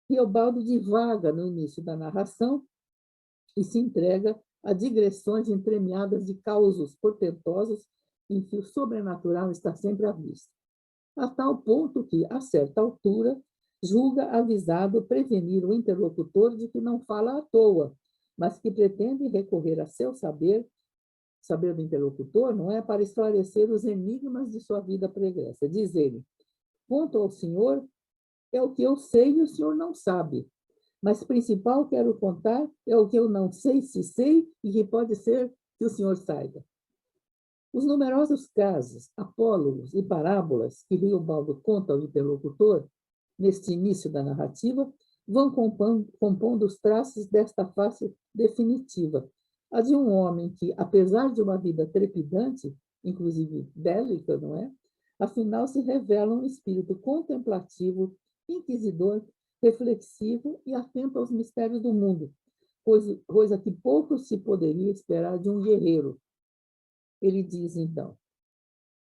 Speaker 3: Teobaldo divaga no início da narração e se entrega a digressões entremeadas de causos portentosos em que o sobrenatural está sempre à vista, a tal ponto que, a certa altura, julga avisado prevenir o interlocutor de que não fala à toa, mas que pretende recorrer a seu saber do interlocutor, não é, para esclarecer os enigmas de sua vida pregressa. Diz ele: "Conto ao senhor é o que eu sei e o senhor não sabe. Mas principal quero contar é o que eu não sei se sei e que pode ser que o senhor saiba." Os numerosos casos, apólogos e parábolas que Riobaldo conta ao interlocutor, neste início da narrativa, vão compondo os traços desta face definitiva, a de um homem que, apesar de uma vida trepidante, inclusive bélica, não é? Afinal, se revela um espírito contemplativo, inquisidor, reflexivo e atento aos mistérios do mundo, coisa que pouco se poderia esperar de um guerreiro. Ele diz, então,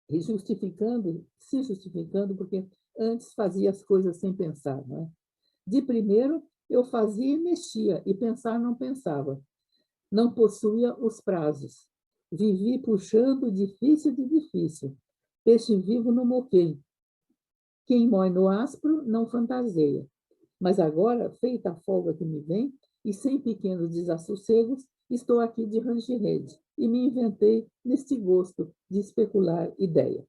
Speaker 3: e se justificando, porque antes fazia as coisas sem pensar, não é? De primeiro, eu fazia e mexia, e pensar não pensava. Não possuía os prazos. Vivi puxando difícil de difícil. Peixe vivo no moquém. Quem mói no áspero não fantaseia. Mas agora, feita a folga que me vem, e sem pequenos desassossegos, estou aqui de range-rede, e me inventei neste gosto de especular ideia.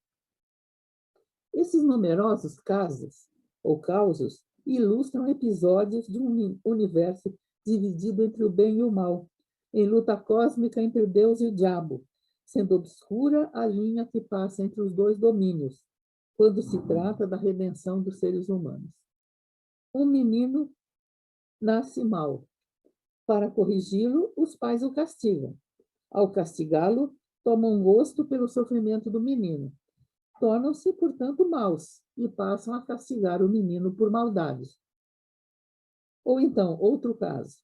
Speaker 3: Esses numerosos casos, ou causos, ilustram episódios de um universo dividido entre o bem e o mal, em luta cósmica entre Deus e o diabo, sendo obscura a linha que passa entre os dois domínios, quando se trata da redenção dos seres humanos. Um menino nasce mal. Para corrigi-lo, os pais o castigam. Ao castigá-lo, tomam gosto pelo sofrimento do menino. Tornam-se, portanto, maus e passam a castigar o menino por maldade. Ou então, outro caso.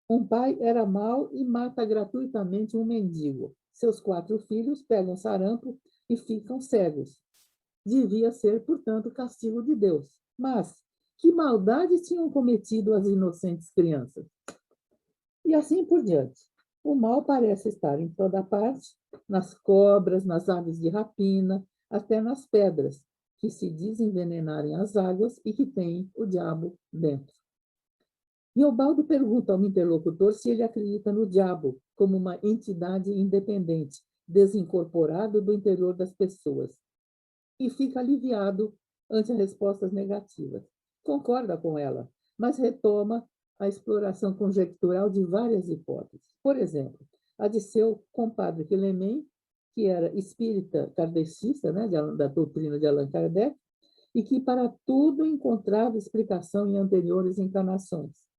Speaker 3: Um pai era mau e mata gratuitamente um mendigo. Seus 4 filhos pegam sarampo e ficam cegos. Devia ser, portanto, castigo de Deus. Mas que maldade tinham cometido as inocentes crianças? E assim por diante. O mal parece estar em toda parte, nas cobras, nas aves de rapina, até nas pedras, que se desenvenenarem as águas e que têm o diabo dentro. Riobaldo pergunta ao interlocutor se ele acredita no diabo como uma entidade independente, desincorporado do interior das pessoas, e fica aliviado ante as respostas negativas. Concorda com ela, mas retoma a exploração conjectural de várias hipóteses. Por exemplo, a de seu compadre Quillemem, que era espírita kardecista, né, da doutrina de Allan Kardec, e que para tudo encontrava explicação em anteriores encarnações.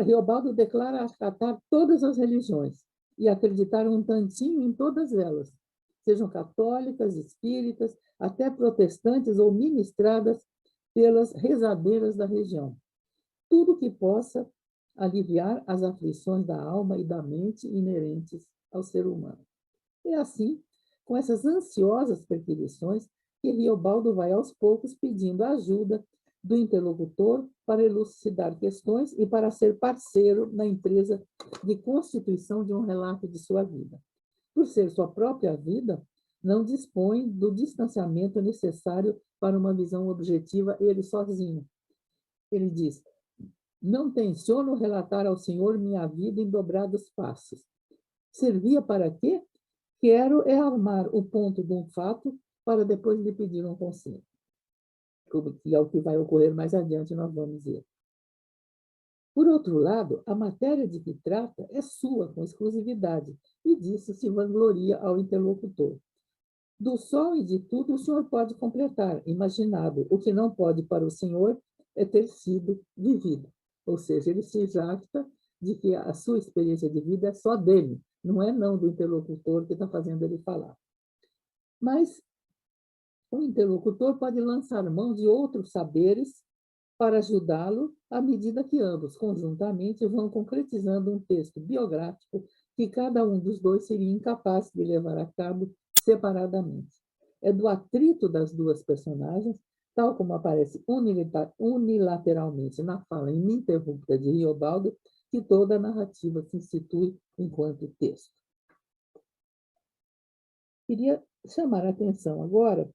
Speaker 3: Riobaldo declara acatar todas as religiões e acreditar um tantinho em todas elas, sejam católicas, espíritas, até protestantes ou ministradas pelas rezadeiras da região. Tudo que possa aliviar as aflições da alma e da mente inerentes ao ser humano. É assim, com essas ansiosas perquisições, que Riobaldo vai aos poucos pedindo ajuda do interlocutor para elucidar questões e para ser parceiro na empresa de constituição de um relato de sua vida. Por ser sua própria vida, não dispõe do distanciamento necessário para uma visão objetiva ele sozinho. Ele diz: não tenciono relatar ao Senhor minha vida em dobrados passos. Servia para quê? Quero é armar o ponto de um fato para depois lhe pedir um conselho. Que é o que vai ocorrer mais adiante, nós vamos ver. Por outro lado, a matéria de que trata é sua, com exclusividade, e disso se vangloria ao interlocutor. Do sol e de tudo o senhor pode completar, imaginado. O que não pode para o senhor é ter sido vivido. Ou seja, ele se jacta de que a sua experiência de vida é só dele, não é não do interlocutor que está fazendo ele falar. Mas o interlocutor pode lançar mão de outros saberes para ajudá-lo à medida que ambos, conjuntamente, vão concretizando um texto biográfico que cada um dos dois seria incapaz de levar a cabo separadamente. É do atrito das duas personagens, tal como aparece unilateralmente na fala ininterrupta de Riobaldo, que toda a narrativa se institui enquanto texto. Queria chamar a atenção agora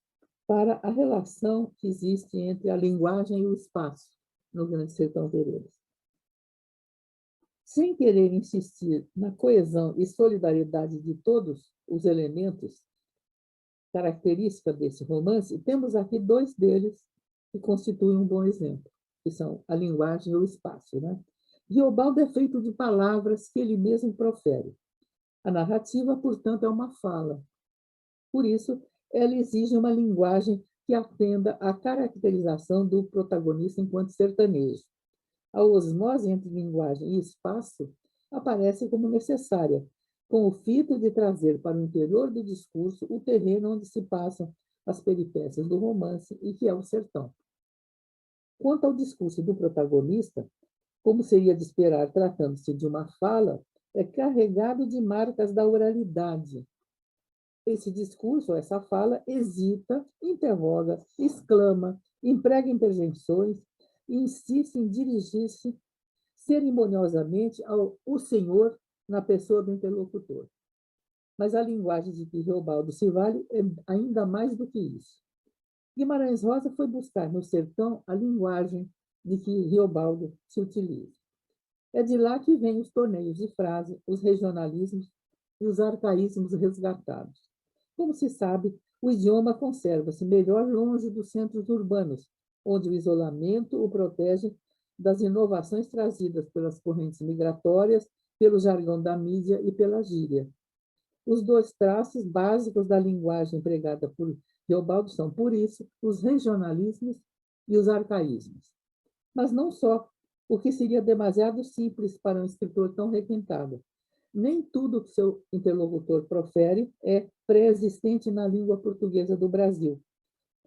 Speaker 3: para a relação que existe entre a linguagem e o espaço no Grande Sertão Veredas. Sem querer insistir na coesão e solidariedade de todos os elementos característicos desse romance, temos aqui dois deles que constituem um bom exemplo, que são a linguagem e o espaço, né? Riobaldo é feito de palavras que ele mesmo profere. A narrativa, portanto, é uma fala. Por isso, ela exige uma linguagem que atenda à caracterização do protagonista enquanto sertanejo. A osmose entre linguagem e espaço aparece como necessária, com o fito de trazer para o interior do discurso o terreno onde se passam as peripécias do romance e que é o sertão. Quanto ao discurso do protagonista, como seria de esperar tratando-se de uma fala, é carregado de marcas da oralidade. Esse discurso, essa fala, hesita, interroga, exclama, emprega interjeições e insiste em dirigir-se cerimoniosamente ao Senhor na pessoa do interlocutor. Mas a linguagem de que Riobaldo se vale é ainda mais do que isso. Guimarães Rosa foi buscar no sertão a linguagem de que Riobaldo se utiliza. É de lá que vêm os torneios de frase, os regionalismos e os arcaísmos resgatados. Como se sabe, o idioma conserva-se melhor longe dos centros urbanos, onde o isolamento o protege das inovações trazidas pelas correntes migratórias, pelo jargão da mídia e pela gíria. Os dois traços básicos da linguagem empregada por Riobaldo são, por isso, os regionalismos e os arcaísmos. Mas não só, o que seria demasiado simples para um escritor tão requintado. Nem tudo que seu interlocutor profere é pré-existente na língua portuguesa do Brasil.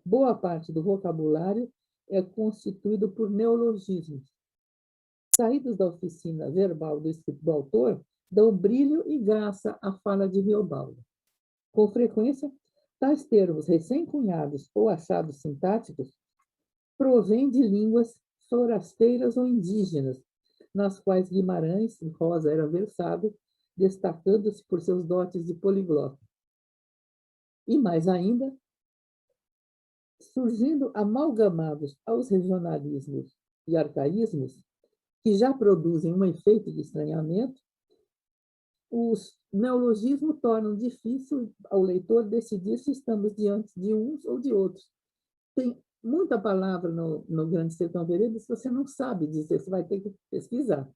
Speaker 3: Boa parte do vocabulário é constituído por neologismos. Saídos da oficina verbal do autor, dão brilho e graça à fala de Riobaldo. Com frequência, tais termos recém-cunhados ou achados sintáticos provêm de línguas forasteiras ou indígenas, nas quais Guimarães Rosa era versado, destacando-se por seus dotes de poliglota. E mais ainda, surgindo amalgamados aos regionalismos e arcaísmos, que já produzem um efeito de estranhamento, os neologismos tornam difícil ao leitor decidir se estamos diante de uns ou de outros. Tem muita palavra no Grande Sertão Veredas que você não sabe dizer, você vai ter que pesquisar.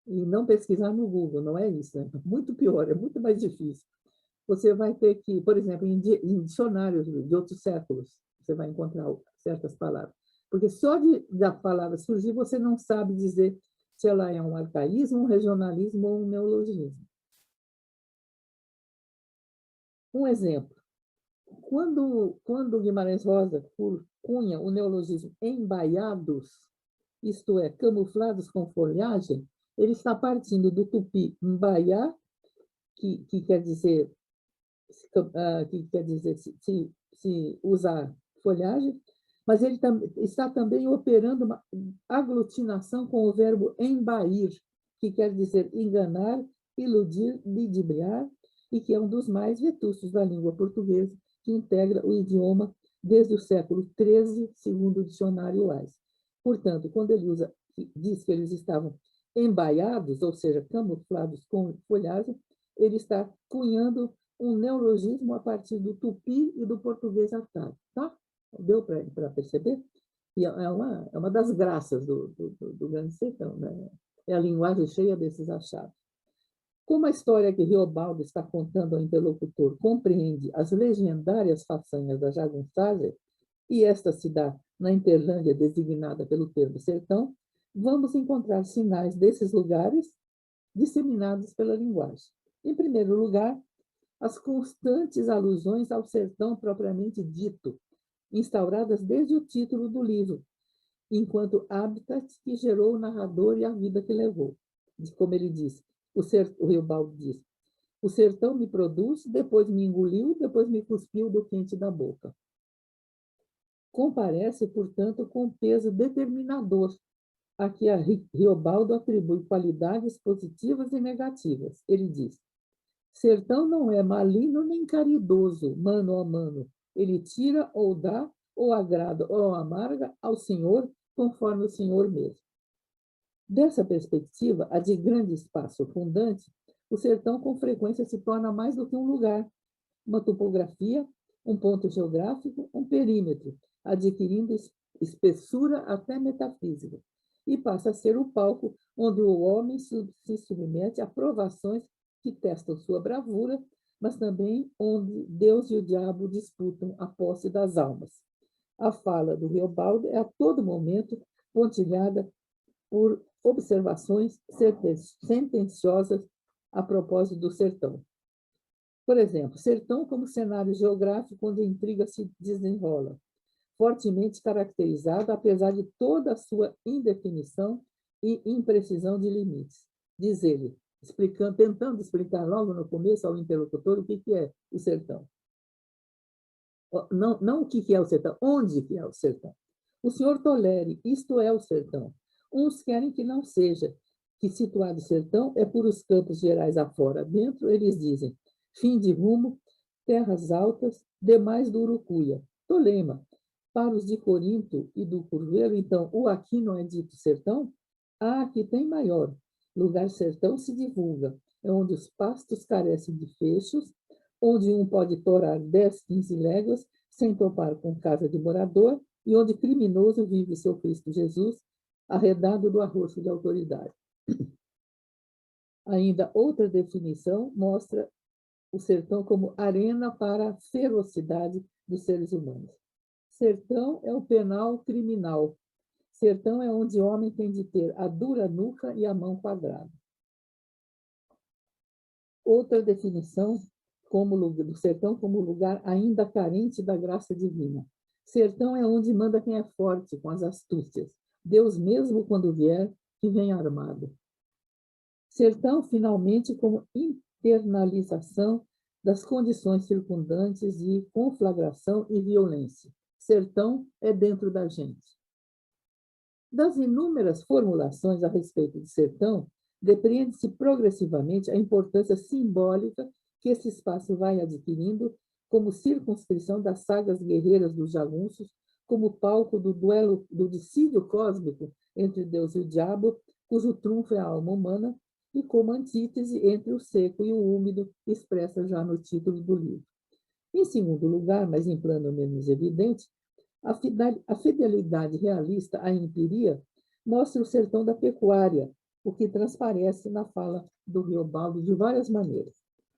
Speaker 3: E não pesquisar no Google, não é isso, né? Muito pior, é muito mais difícil. Você vai ter que, por exemplo, em dicionários de outros séculos, você vai encontrar certas palavras. Porque só da palavra surgir, você não sabe dizer se ela é um arcaísmo, um regionalismo ou um neologismo. Um exemplo. Quando Guimarães Rosa cunha o neologismo embaiados, isto é, camuflados com folhagem, ele está partindo do tupi embaiar, que quer dizer se usar folhagem, mas ele está também operando uma aglutinação com o verbo embair, que quer dizer enganar, iludir, ludibriar, e que é um dos mais vetústicos da língua portuguesa, que integra o idioma desde o século XIII, segundo o dicionário Wise. Portanto, quando ele diz que eles estavam embaiados, ou seja, camuflados com folhagem, ele está cunhando um neologismo a partir do tupi e do português arcaico, tá? Deu para perceber? E é uma das graças do Grande Sertão, né? É a linguagem cheia desses achados. Como a história que Riobaldo está contando ao interlocutor compreende as legendárias façanhas da jagunçagem, e esta se dá na Interlândia designada pelo termo sertão, vamos encontrar sinais desses lugares disseminados pela linguagem. Em primeiro lugar, as constantes alusões ao sertão propriamente dito, instauradas desde o título do livro, enquanto habitat que gerou o narrador e a vida que levou. Como ele diz, o Riobaldo diz, o sertão me produz, depois me engoliu, depois me cuspiu do quente da boca. Comparece, portanto, com peso determinador, a que a Riobaldo atribui qualidades positivas e negativas. Ele diz, sertão não é maligno nem caridoso, mano a mano. Ele tira ou dá, ou agrada ou amarga ao Senhor, conforme o Senhor mesmo. Dessa perspectiva, a de grande espaço fundante, o sertão com frequência se torna mais do que um lugar, uma topografia, um ponto geográfico, um perímetro, adquirindo espessura até metafísica, e passa a ser o palco onde o homem se submete a provações que testam sua bravura, mas também onde Deus e o diabo disputam a posse das almas. A fala do Riobaldo é a todo momento pontilhada por observações sentenciosas a propósito do sertão. Por exemplo, sertão como cenário geográfico onde a intriga se desenrola, fortemente caracterizado, apesar de toda a sua indefinição e imprecisão de limites. Diz ele, tentando explicar logo no começo ao interlocutor o que é o sertão. Não o que é o sertão, onde que é o sertão. O senhor tolere, isto é o sertão. Uns querem que não seja, que situado sertão é por os campos gerais afora. Dentro, eles dizem, fim de rumo, terras altas, demais do Urucuia. Tolema. Para os de Corinto e do Curveiro, então, o aqui não é dito sertão? Ah, aqui tem maior. Lugar sertão se divulga. É onde os pastos carecem de fechos, onde um pode torar 10, 15 léguas sem topar com casa de morador e onde criminoso vive seu Cristo Jesus, arredado do arroxo de autoridade. Ainda outra definição mostra o sertão como arena para a ferocidade dos seres humanos. Sertão é o penal criminal. Sertão é onde o homem tem de ter a dura nuca e a mão quadrada. Outra definição do sertão como lugar ainda carente da graça divina. Sertão é onde manda quem é forte, com as astúcias. Deus mesmo, quando vier, que vem armado. Sertão, finalmente, como internalização das condições circundantes de conflagração e violência. Sertão é dentro da gente. Das inúmeras formulações a respeito de sertão, depreende-se progressivamente a importância simbólica que esse espaço vai adquirindo como circunscrição das sagas guerreiras dos jagunços, como palco do duelo, do dissídio cósmico entre Deus e o diabo, cujo trunfo é a alma humana, e como antítese entre o seco e o úmido, expressa já no título do livro. Em segundo lugar, mas em plano menos evidente, a fidelidade realista à empiria mostra o sertão da pecuária, o que transparece na fala do Riobaldo de várias maneiras.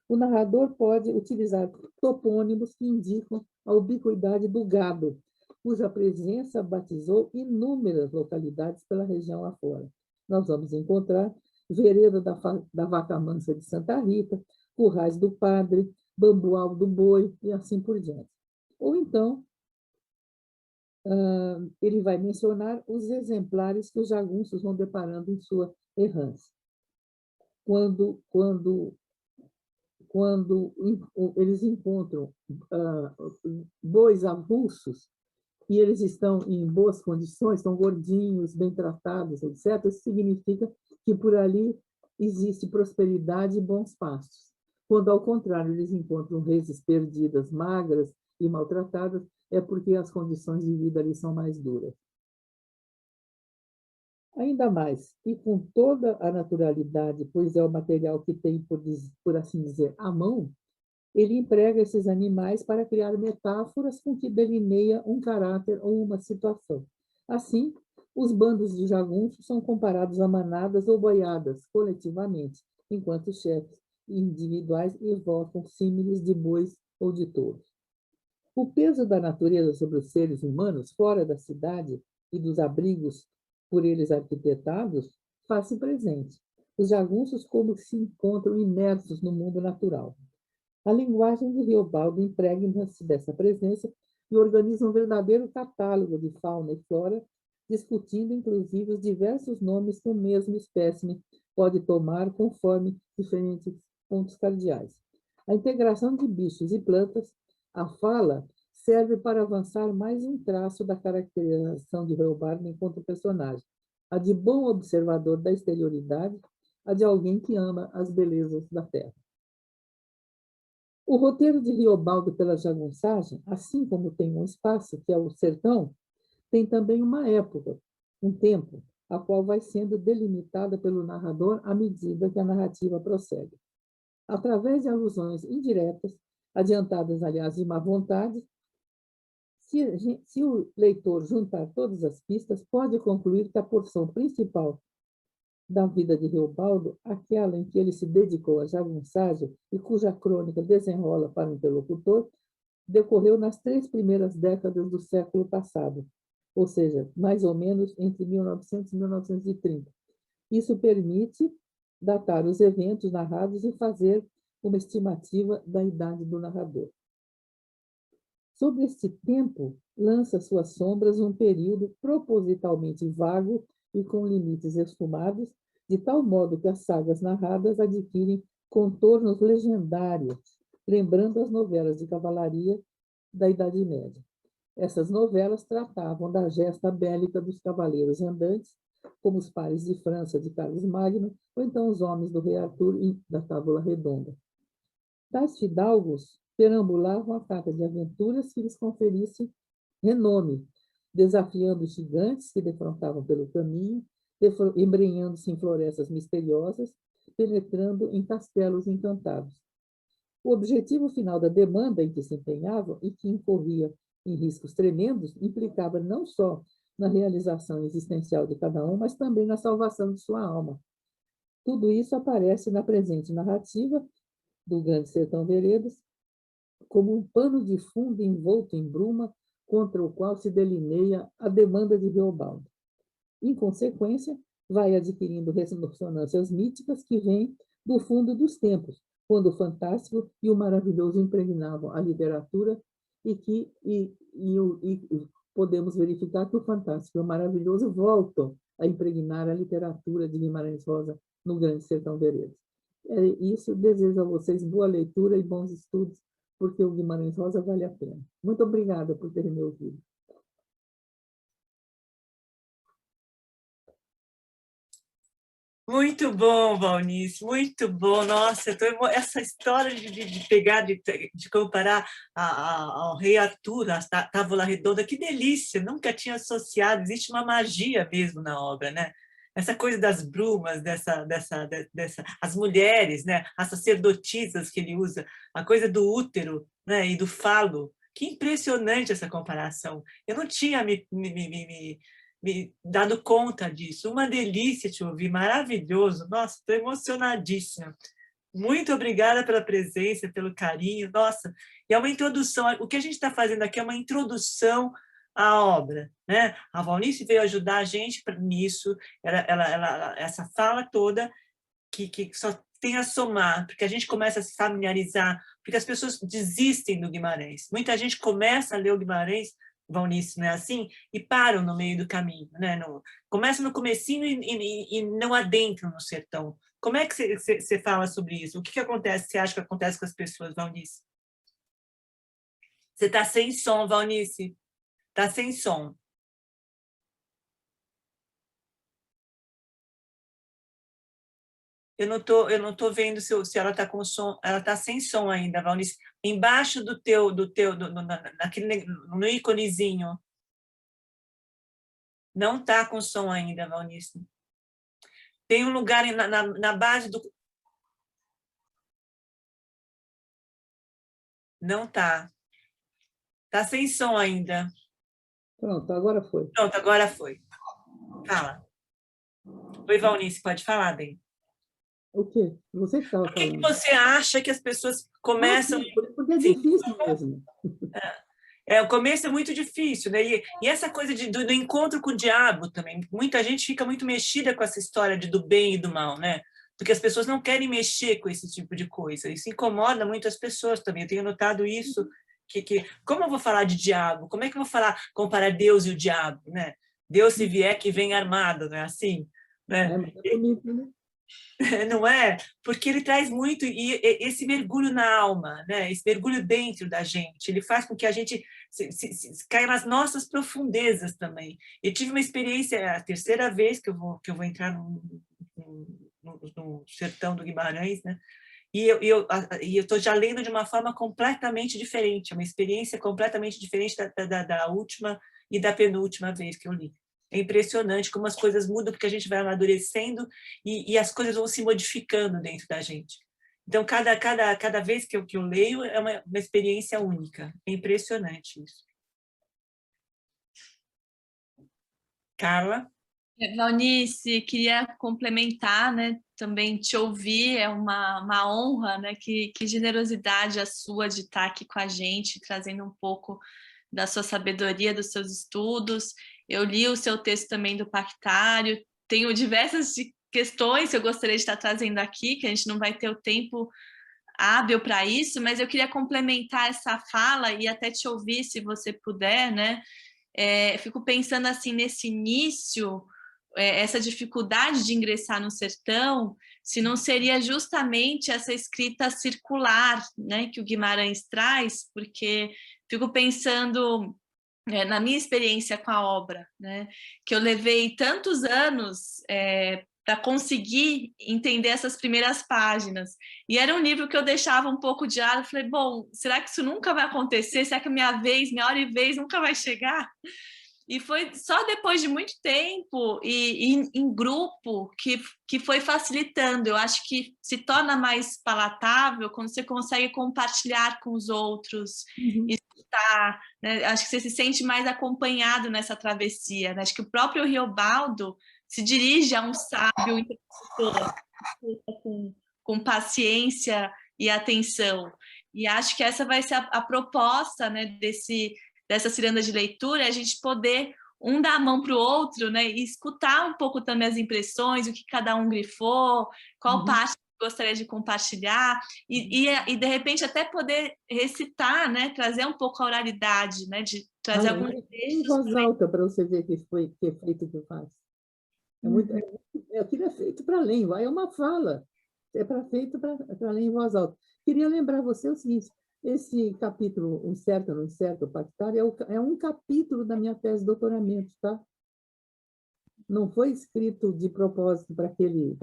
Speaker 3: O narrador pode utilizar topônimos que indicam a ubiquidade do gado, cuja presença batizou inúmeras localidades pela região afora. Nós vamos encontrar Vereda da Vaca Mansa de Santa Rita, Currais do Padre, Bambual do Boi e assim por diante. Ou então, ele vai mencionar os exemplares que os jagunços vão deparando em sua errância. Quando eles encontram bois avulsos e eles estão em boas condições, estão gordinhos, bem tratados, etc., isso significa que por ali existe prosperidade e bons pastos. Quando, ao contrário, eles encontram reses perdidas, magras e maltratadas, é porque as condições de vida ali são mais duras. Ainda mais, e com toda a naturalidade, pois é o material que tem, por assim dizer, à mão, ele emprega esses animais para criar metáforas com que delineia um caráter ou uma situação. Assim, os bandos de jagunços são comparados a manadas ou boiadas, coletivamente, enquanto os chefes individuais evocam símiles de bois ou de touros. O peso da natureza sobre os seres humanos, fora da cidade e dos abrigos por eles arquitetados, faz-se presente. Os jagunços como se encontram imersos no mundo natural. A linguagem de Riobaldo impregna-se dessa presença e organiza um verdadeiro catálogo de fauna e flora, discutindo, inclusive, os diversos nomes que o mesmo espécime pode tomar conforme diferentes pontos cardeais. A integração de bichos e plantas, a fala, serve para avançar mais um traço da caracterização de Riobaldo enquanto personagem, a de bom observador da exterioridade, a de alguém que ama as belezas da terra. O roteiro de Riobaldo pela jagunçagem, assim como tem um espaço, que é o sertão, tem também uma época, um tempo, a qual vai sendo delimitada pelo narrador à medida que a narrativa prossegue. Através de alusões indiretas, adiantadas, aliás, de má vontade, se o leitor juntar todas as pistas, pode concluir que a porção principal da vida de Riobaldo, aquela em que ele se dedicou à jagunçagem e cuja crônica desenrola para o interlocutor, decorreu nas 3 primeiras décadas do século passado, ou seja, mais ou menos entre 1900 e 1930. Isso permite datar os eventos narrados e fazer uma estimativa da idade do narrador. Sobre este tempo, lança suas sombras um período propositalmente vago e com limites esfumados, de tal modo que as sagas narradas adquirem contornos legendários, lembrando as novelas de cavalaria da Idade Média. Essas novelas tratavam da gesta bélica dos cavaleiros andantes, como os pares de França de Carlos Magno, ou então os homens do rei Arthur e da Tábula Redonda. Tais fidalgos perambulavam à cata de aventuras que lhes conferissem renome, desafiando os gigantes que defrontavam pelo caminho, embrenhando-se em florestas misteriosas, penetrando em castelos encantados. O objetivo final da demanda em que se empenhavam e que incorria em riscos tremendos implicava não só na realização existencial de cada um, mas também na salvação de sua alma. Tudo isso aparece na presente narrativa do Grande Sertão Veredas, como um pano de fundo envolto em bruma contra o qual se delineia a demanda de Riobaldo. Em consequência, vai adquirindo ressonâncias míticas que vêm do fundo dos tempos, quando o fantástico e o maravilhoso impregnavam a literatura e podemos verificar que o fantástico e o maravilhoso voltam a impregnar a literatura de Guimarães Rosa no Grande Sertão Veredas. É isso, desejo a vocês boa leitura e bons estudos, porque o Guimarães Rosa vale a pena. Muito obrigada por terem me ouvido.
Speaker 1: Muito bom, Valnice, muito bom. Nossa, essa história de pegar, de comparar ao Rei Arthur, a Távola Redonda, que delícia, nunca tinha associado, existe uma magia mesmo na obra, né? Essa coisa das brumas, as mulheres, né? As sacerdotisas que ele usa, a coisa do útero, né? E do falo. Que impressionante essa comparação. Eu não tinha me dado conta disso. Uma delícia te ouvir, maravilhoso. Nossa, estou emocionadíssima. Muito obrigada pela presença, pelo carinho. Nossa, e é uma introdução. O que a gente está fazendo aqui é uma introdução à obra, né? A Valnice veio ajudar a gente nisso. Essa fala toda que só tem a somar, porque a gente começa a se familiarizar, porque as pessoas desistem do Guimarães. Muita gente começa a ler o Guimarães, Valnice, não é assim? E param no meio do caminho, né? Começam no comecinho e não adentram no sertão. Como é que você fala sobre isso? O que acontece, você acha que acontece com as pessoas, Valnice? Você está sem som, Valnice. Está sem som. Eu não tô vendo se ela está com som. Ela está sem som ainda, Valnice. Embaixo no íconezinho. Não está com som ainda, Valnice. Tem um lugar na base do... Não está. Está sem som ainda.
Speaker 3: Pronto, agora foi.
Speaker 1: Pronto, agora foi. Fala. Oi, Valnice, pode falar, bem.
Speaker 3: O quê? Você que estava falando.
Speaker 1: Por que você acha que as pessoas começam...
Speaker 3: Porque é difícil mesmo.
Speaker 1: O começo é muito difícil, né? E essa coisa do encontro com o diabo também. Muita gente fica muito mexida com essa história do bem e do mal, né? Porque as pessoas não querem mexer com esse tipo de coisa. Isso incomoda muito as pessoas também. Eu tenho notado isso. Como eu vou falar de diabo? Como é que eu vou comparar Deus e o diabo, né? Deus, se vier, que vem armado, não é assim? Né?
Speaker 3: Mas é bonito, né?
Speaker 1: Não é? Porque ele traz muito esse mergulho na alma, né? Esse mergulho dentro da gente. Ele faz com que a gente se caia nas nossas profundezas também. Eu tive uma experiência, é a terceira vez que eu vou entrar no sertão do Guimarães, né? E eu estou já lendo de uma forma completamente diferente, uma experiência completamente diferente da última e da penúltima vez que eu li. É impressionante como as coisas mudam, porque a gente vai amadurecendo e as coisas vão se modificando dentro da gente. Então, cada vez que eu leio, é uma experiência única. É impressionante isso. Carla?
Speaker 2: Valnice, queria complementar, né, também te ouvir, é uma honra, né, que generosidade a sua de estar aqui com a gente, trazendo um pouco da sua sabedoria, dos seus estudos. Eu li o seu texto também do Pactário, tenho diversas questões que eu gostaria de estar trazendo aqui, que a gente não vai ter o tempo hábil para isso, mas eu queria complementar essa fala e até te ouvir, se você puder, né? Fico pensando assim, nesse início, essa dificuldade de ingressar no sertão, se não seria justamente essa escrita circular, né, que o Guimarães traz, porque fico pensando na minha experiência com a obra, né, que eu levei tantos anos para conseguir entender essas primeiras páginas. E era um livro que eu deixava um pouco de lado, falei, bom, será que isso nunca vai acontecer? Será que minha hora e vez nunca vai chegar? E foi só depois de muito tempo e em grupo que foi facilitando. Eu acho que se torna mais palatável quando você consegue compartilhar com os outros, escutar, né? Acho que você se sente mais acompanhado nessa travessia, né? Acho que o próprio Riobaldo se dirige a um sábio interlocutor com paciência e atenção. E acho que essa vai ser a proposta, né, dessa ciranda de leitura, a gente poder um dar a mão para o outro, né, e escutar um pouco também as impressões, o que cada um grifou, qual parte gostaria de compartilhar, e de repente até poder recitar, né, trazer um pouco a oralidade, né, de trazer alguns textos.
Speaker 3: Em voz alta, para você ver que efeito que faz. Aquilo é feito para ler, é uma fala, feito para ler em voz alta. Queria lembrar você o seguinte, esse capítulo, um certo ou não certo, o pactário, é um capítulo da minha tese de doutoramento, tá? Não foi escrito de propósito para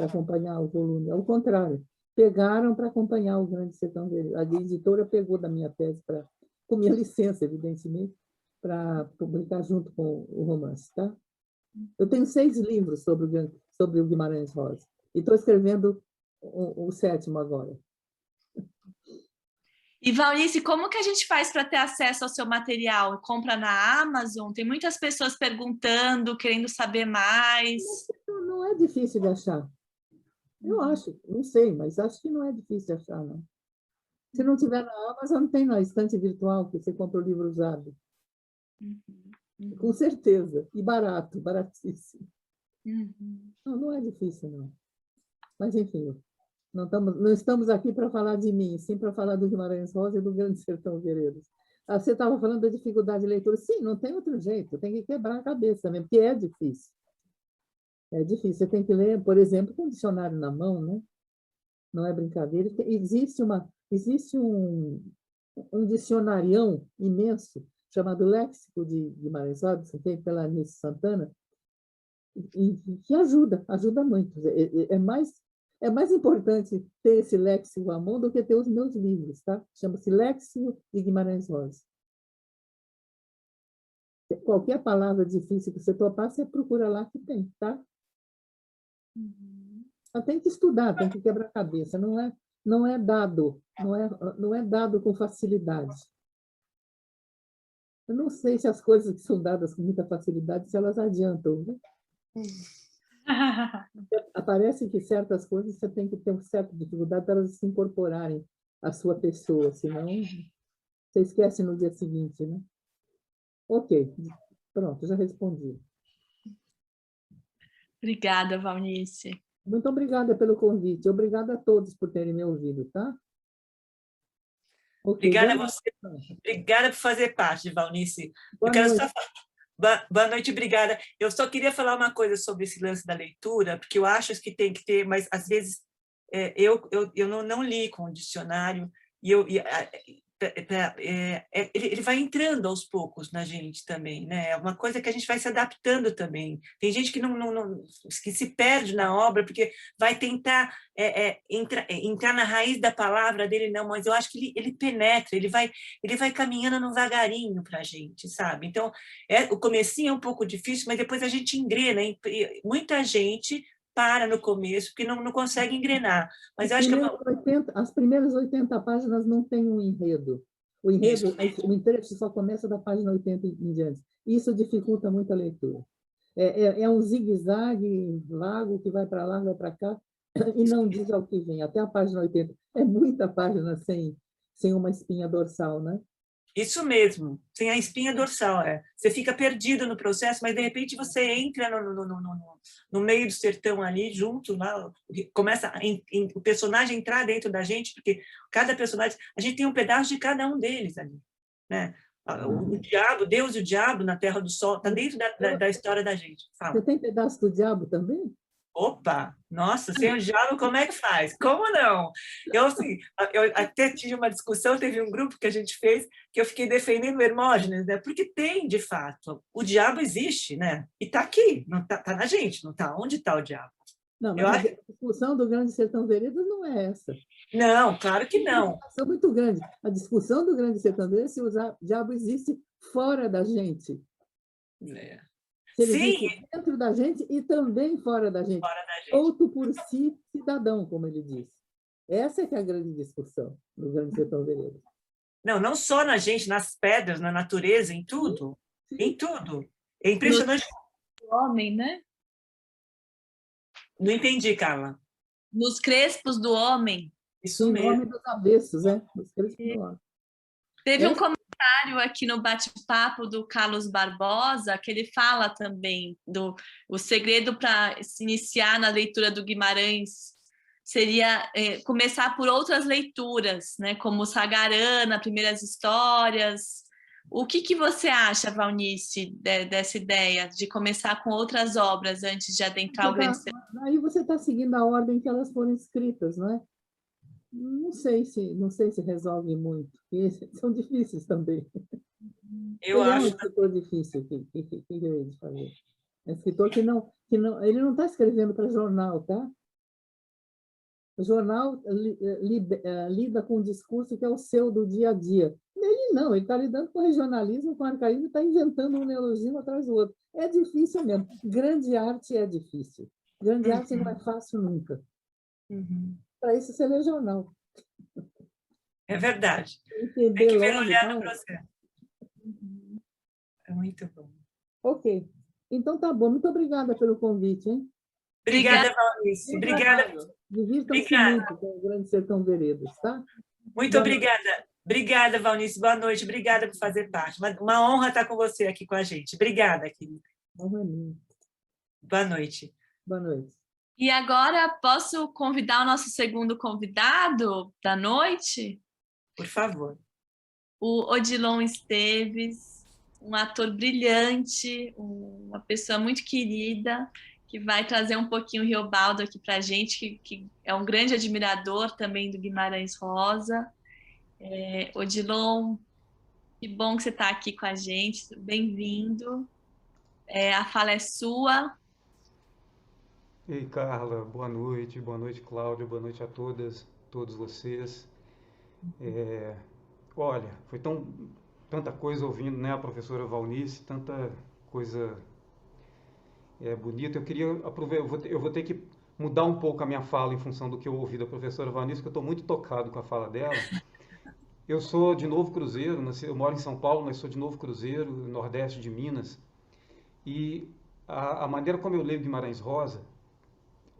Speaker 3: acompanhar o volume, ao contrário, pegaram para acompanhar o Grande Sertão Veredas. A editora pegou da minha tese, com minha licença, evidentemente, para publicar junto com o romance. Tá? Eu tenho 6 livros sobre o Guimarães Rosa, e estou escrevendo o 7º agora.
Speaker 2: E, Valnice, como que a gente faz para ter acesso ao seu material? Compra na Amazon? Tem muitas pessoas perguntando, querendo saber mais.
Speaker 3: Não é difícil de achar. Eu acho, não sei, mas acho que não é difícil de achar, não. Se não tiver na Amazon, tem na estante virtual, que você compra o livro usado. Com certeza. E barato, baratíssimo. Não é difícil, não. Mas, enfim, não estamos aqui para falar de mim, sim para falar do Guimarães Rosa e do Grande Sertão Veredas. Você estava falando da dificuldade de leitura. Sim, não tem outro jeito, tem que quebrar a cabeça mesmo, porque é difícil. É difícil. Você tem que ler, por exemplo, com o dicionário na mão, né? Não é brincadeira. Existe um dicionarião imenso chamado Léxico de Guimarães Rosa, feito pela Anice Santana, e que ajuda muito. É mais importante ter esse léxico à mão do que ter os meus livros, tá? Chama-se Léxico de Guimarães Rosa. Qualquer palavra difícil que você topar, você procura lá que tem, tá? Tem que estudar, tem que quebrar a cabeça. Não é dado com facilidade. Eu não sei se as coisas que são dadas com muita facilidade, se elas adiantam, né? Aparece que certas coisas você tem que ter uma certa dificuldade para elas se incorporarem à sua pessoa, senão você esquece no dia seguinte, né? Ok, pronto, já respondi.
Speaker 2: Obrigada, Valnice.
Speaker 3: Muito obrigada pelo convite. Obrigada a todos por terem me ouvido, tá? Okay,
Speaker 1: obrigada a você. Obrigada por fazer parte, Valnice.
Speaker 3: Boa noite.
Speaker 1: Boa noite, obrigada. Eu só queria falar uma coisa sobre esse lance da leitura, porque eu acho que tem que ter, mas às vezes eu não li com o dicionário, e ele vai entrando aos poucos na gente também, né? É uma coisa que a gente vai se adaptando também. Tem gente que que se perde na obra porque vai tentar entrar na raiz da palavra dele, não, mas eu acho que ele penetra, ele vai caminhando devagarinho para a gente, sabe? Então, o comecinho é um pouco difícil, mas depois a gente engrena. Muita gente para no começo, porque não consegue engrenar. Mas eu acho que
Speaker 3: as primeiras 80 páginas não tem um enredo. O trecho só começa da página 80 em diante. Isso dificulta muito a leitura. É um zigue-zague vago que vai para lá, vai para cá, e não diz ao que vem. Até a página 80. É muita página sem uma espinha dorsal, né?
Speaker 1: Isso mesmo, sem a espinha dorsal. Você fica perdido no processo, mas de repente você entra no meio do sertão ali, junto, lá, começa o personagem entrar dentro da gente, porque cada personagem, a gente tem um pedaço de cada um deles ali, né? O diabo, Deus e o diabo na Terra do Sol, está dentro da história da gente. Fala.
Speaker 3: Você tem pedaço do diabo também?
Speaker 1: Opa, nossa, sem o diabo, como é que faz? Como não? Eu até tive uma discussão, teve um grupo que a gente fez, que eu fiquei defendendo Hermógenes, né? Porque tem, de fato, o diabo existe, né? E está aqui, não tá na gente, não está? Onde está o diabo?
Speaker 3: Não, mas a discussão do Grande Sertão Veredas não é essa.
Speaker 1: Não, claro que não.
Speaker 3: É uma discussão muito grande. A discussão do Grande Sertão Veredas é se o diabo existe fora da gente. Se ele existe dentro da gente e também fora da gente. Outro por si, cidadão, como ele diz. Essa é que é a grande discussão do Grande Sertão Veredas.
Speaker 1: Não só na gente, nas pedras, na natureza, em tudo. Sim. Em tudo. É impressionante.
Speaker 2: O homem, né?
Speaker 1: Não entendi, Carla.
Speaker 2: Nos crespos do homem.
Speaker 1: Isso mesmo.
Speaker 3: O homem dos avessos, né? Nos crespos do homem.
Speaker 2: Teve um comentário aqui no bate-papo do Carlos Barbosa, que ele fala também o segredo para se iniciar na leitura do Guimarães seria começar por outras leituras, né, como Sagarana, Primeiras Histórias. O que você acha, Valnice, dessa ideia de começar com outras obras antes de adentrar o Grande Sertão?
Speaker 3: Aí você está seguindo a ordem que elas foram escritas, não é? Não sei se resolve muito. São difíceis também.
Speaker 1: Eu acho.
Speaker 3: É um escritor difícil. O que eu ia fazer? É um escritor que não, ele não está escrevendo para jornal, tá? O jornal lida com um discurso que é o seu do dia a dia. Ele não, ele está lidando com regionalismo, com arcaísmo, está inventando um neologismo atrás do outro. É difícil mesmo. Grande arte é difícil. Grande arte não é fácil nunca. Para isso, você lê jornal.
Speaker 1: É verdade.
Speaker 3: Entender
Speaker 1: Tem que ver
Speaker 3: logo,
Speaker 1: olhar
Speaker 3: tá?
Speaker 1: no processo. É muito bom.
Speaker 3: Ok. Então, tá bom. Muito obrigada pelo convite, hein?
Speaker 1: Obrigada, Valnice.
Speaker 3: Bom
Speaker 1: Obrigada.
Speaker 3: trabalho. Divirtam-se
Speaker 1: Obrigada.
Speaker 3: muito com o Grande Sertão Veredas, tá?
Speaker 1: Muito
Speaker 3: Boa
Speaker 1: obrigada. Obrigada, Valnice. Boa noite. Obrigada por fazer parte. Uma honra estar com você aqui com a gente. Obrigada, querida. Boa noite.
Speaker 3: Boa noite.
Speaker 2: E agora posso convidar o nosso segundo convidado da noite?
Speaker 1: Por favor.
Speaker 2: O Odilon Esteves, um ator brilhante, uma pessoa muito querida, que vai trazer um pouquinho o Riobaldo aqui para a gente, que é um grande admirador também do Guimarães Rosa. Odilon, que bom que você está aqui com a gente, bem-vindo. A fala é sua.
Speaker 4: Ei, Carla, boa noite, Cláudia, boa noite a todas, todos vocês. Olha, foi tanta coisa ouvindo, né, a professora Valnice, tanta coisa bonita. Eu queria aproveitar, eu vou ter que mudar um pouco a minha fala em função do que eu ouvi da professora Valnice, porque eu estou muito tocado com a fala dela. Eu sou de Novo Cruzeiro, eu moro em São Paulo, mas sou de Novo Cruzeiro, nordeste de Minas. E a maneira como eu leio Guimarães Rosa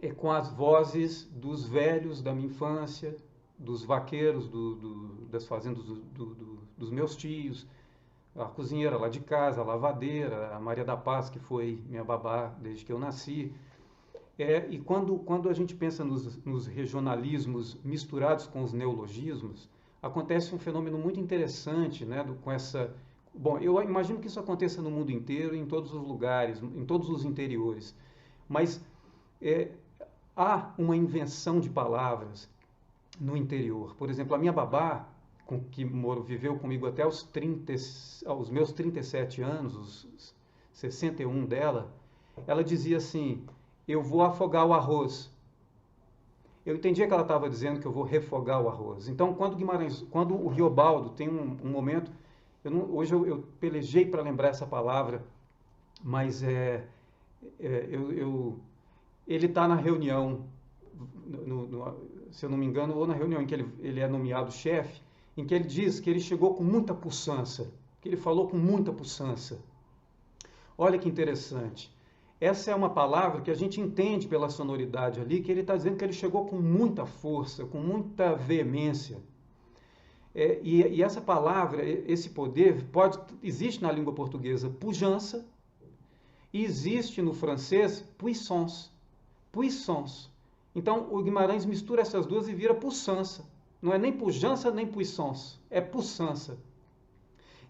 Speaker 4: é com as vozes dos velhos da minha infância, dos vaqueiros das fazendas dos meus tios, a cozinheira lá de casa, a lavadeira, a Maria da Paz, que foi minha babá desde que eu nasci. E quando a gente pensa nos regionalismos misturados com os neologismos, acontece um fenômeno muito interessante, né, com essa... Bom, eu imagino que isso aconteça no mundo inteiro, em todos os lugares, em todos os interiores, mas há uma invenção de palavras no interior. Por exemplo, a minha babá, que viveu comigo até aos meus 37 anos, os 61 dela, ela dizia assim: eu vou afogar o arroz. Eu entendia que ela estava dizendo que eu vou refogar o arroz. Então, quando o Riobaldo tem um momento... hoje eu pelejei para lembrar essa palavra, mas ele está na reunião, se eu não me engano, ou na reunião em que ele é nomeado chefe, em que ele diz que ele chegou com muita puçança, que ele falou com muita puçança. Olha que interessante. Essa é uma palavra que a gente entende pela sonoridade ali, que ele está dizendo que ele chegou com muita força, com muita veemência. E essa palavra, esse poder, existe na língua portuguesa pujança, e existe no francês puissance. Puissance. Então, o Guimarães mistura essas duas e vira puçança. Não é nem pujança nem puissance, é puçança.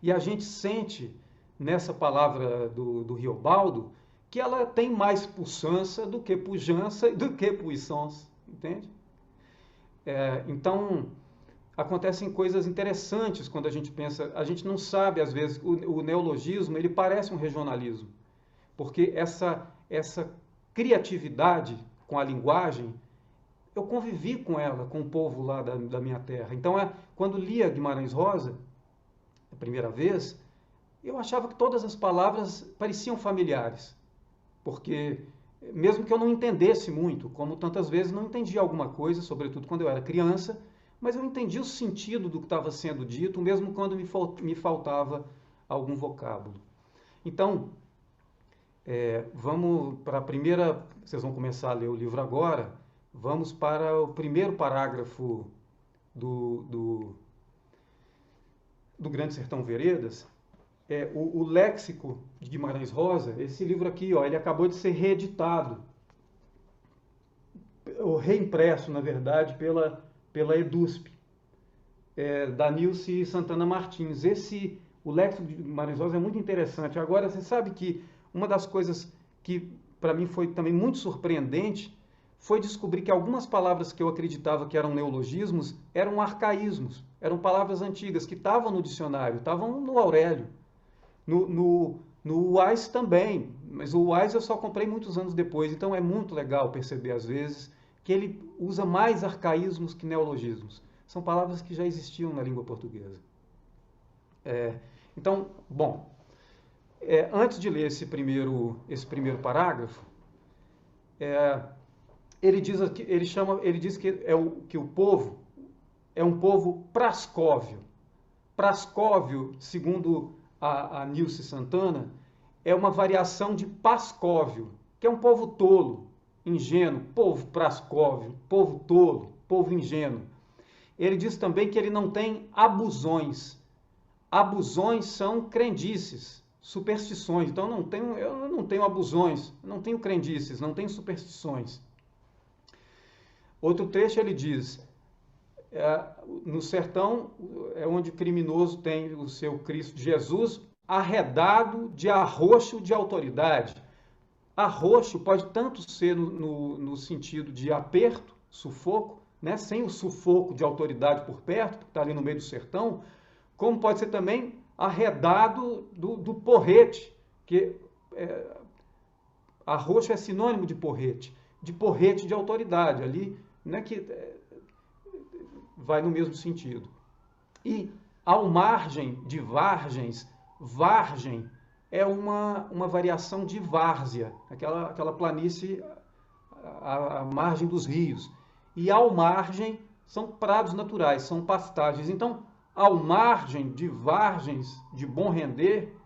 Speaker 4: E a gente sente nessa palavra do Riobaldo que ela tem mais puçança do que pujança e do que puissance, entende? Então, acontecem coisas interessantes quando a gente pensa, a gente não sabe, às vezes, o neologismo, ele parece um regionalismo, porque essa criatividade com a linguagem, eu convivi com ela, com o povo lá da minha terra. Então, quando lia Guimarães Rosa, a primeira vez, eu achava que todas as palavras pareciam familiares, porque mesmo que eu não entendesse muito, como tantas vezes não entendia alguma coisa, sobretudo quando eu era criança, mas eu entendia o sentido do que estava sendo dito, mesmo quando me faltava algum vocábulo. Então, vamos para a primeira... Vocês vão começar a ler o livro agora. Vamos para o primeiro parágrafo do Grande Sertão Veredas. O Léxico de Guimarães Rosa, esse livro aqui, ele acabou de ser reeditado, ou reimpresso, na verdade, pela EDUSP, da Nilce Santana Martins. O Léxico de Guimarães Rosa é muito interessante. Agora, você sabe que uma das coisas que, para mim, foi também muito surpreendente, foi descobrir que algumas palavras que eu acreditava que eram neologismos eram arcaísmos, eram palavras antigas que estavam no dicionário, estavam no Aurélio. No Wise também, mas o Wise eu só comprei muitos anos depois, então é muito legal perceber às vezes que ele usa mais arcaísmos que neologismos. São palavras que já existiam na língua portuguesa. Então, bom, antes de ler esse primeiro parágrafo, ele diz que o povo é um povo prascóvio. Prascóvio, segundo a Nilce Santana, é uma variação de pascóvio, que é um povo tolo, ingênuo, povo prascóvio, povo tolo, povo ingênuo. Ele diz também que ele não tem abusões. Abusões são crendices, superstições. Então eu não tenho abusões, não tenho crendices, não tenho superstições. Outro trecho ele diz: no sertão é onde o criminoso tem o seu Cristo Jesus arredado de arroxo de autoridade. Arroxo pode tanto ser no sentido de aperto, sufoco, né, sem o sufoco de autoridade por perto, que está ali no meio do sertão, como pode ser também arredado do porrete, que arroxo é sinônimo de porrete de autoridade, ali, né, que vai no mesmo sentido. E ao margem de vargens, vargem é uma variação de várzea, aquela planície à margem dos rios. E ao margem são prados naturais, são pastagens. Então, ao margem de vargens de bom render,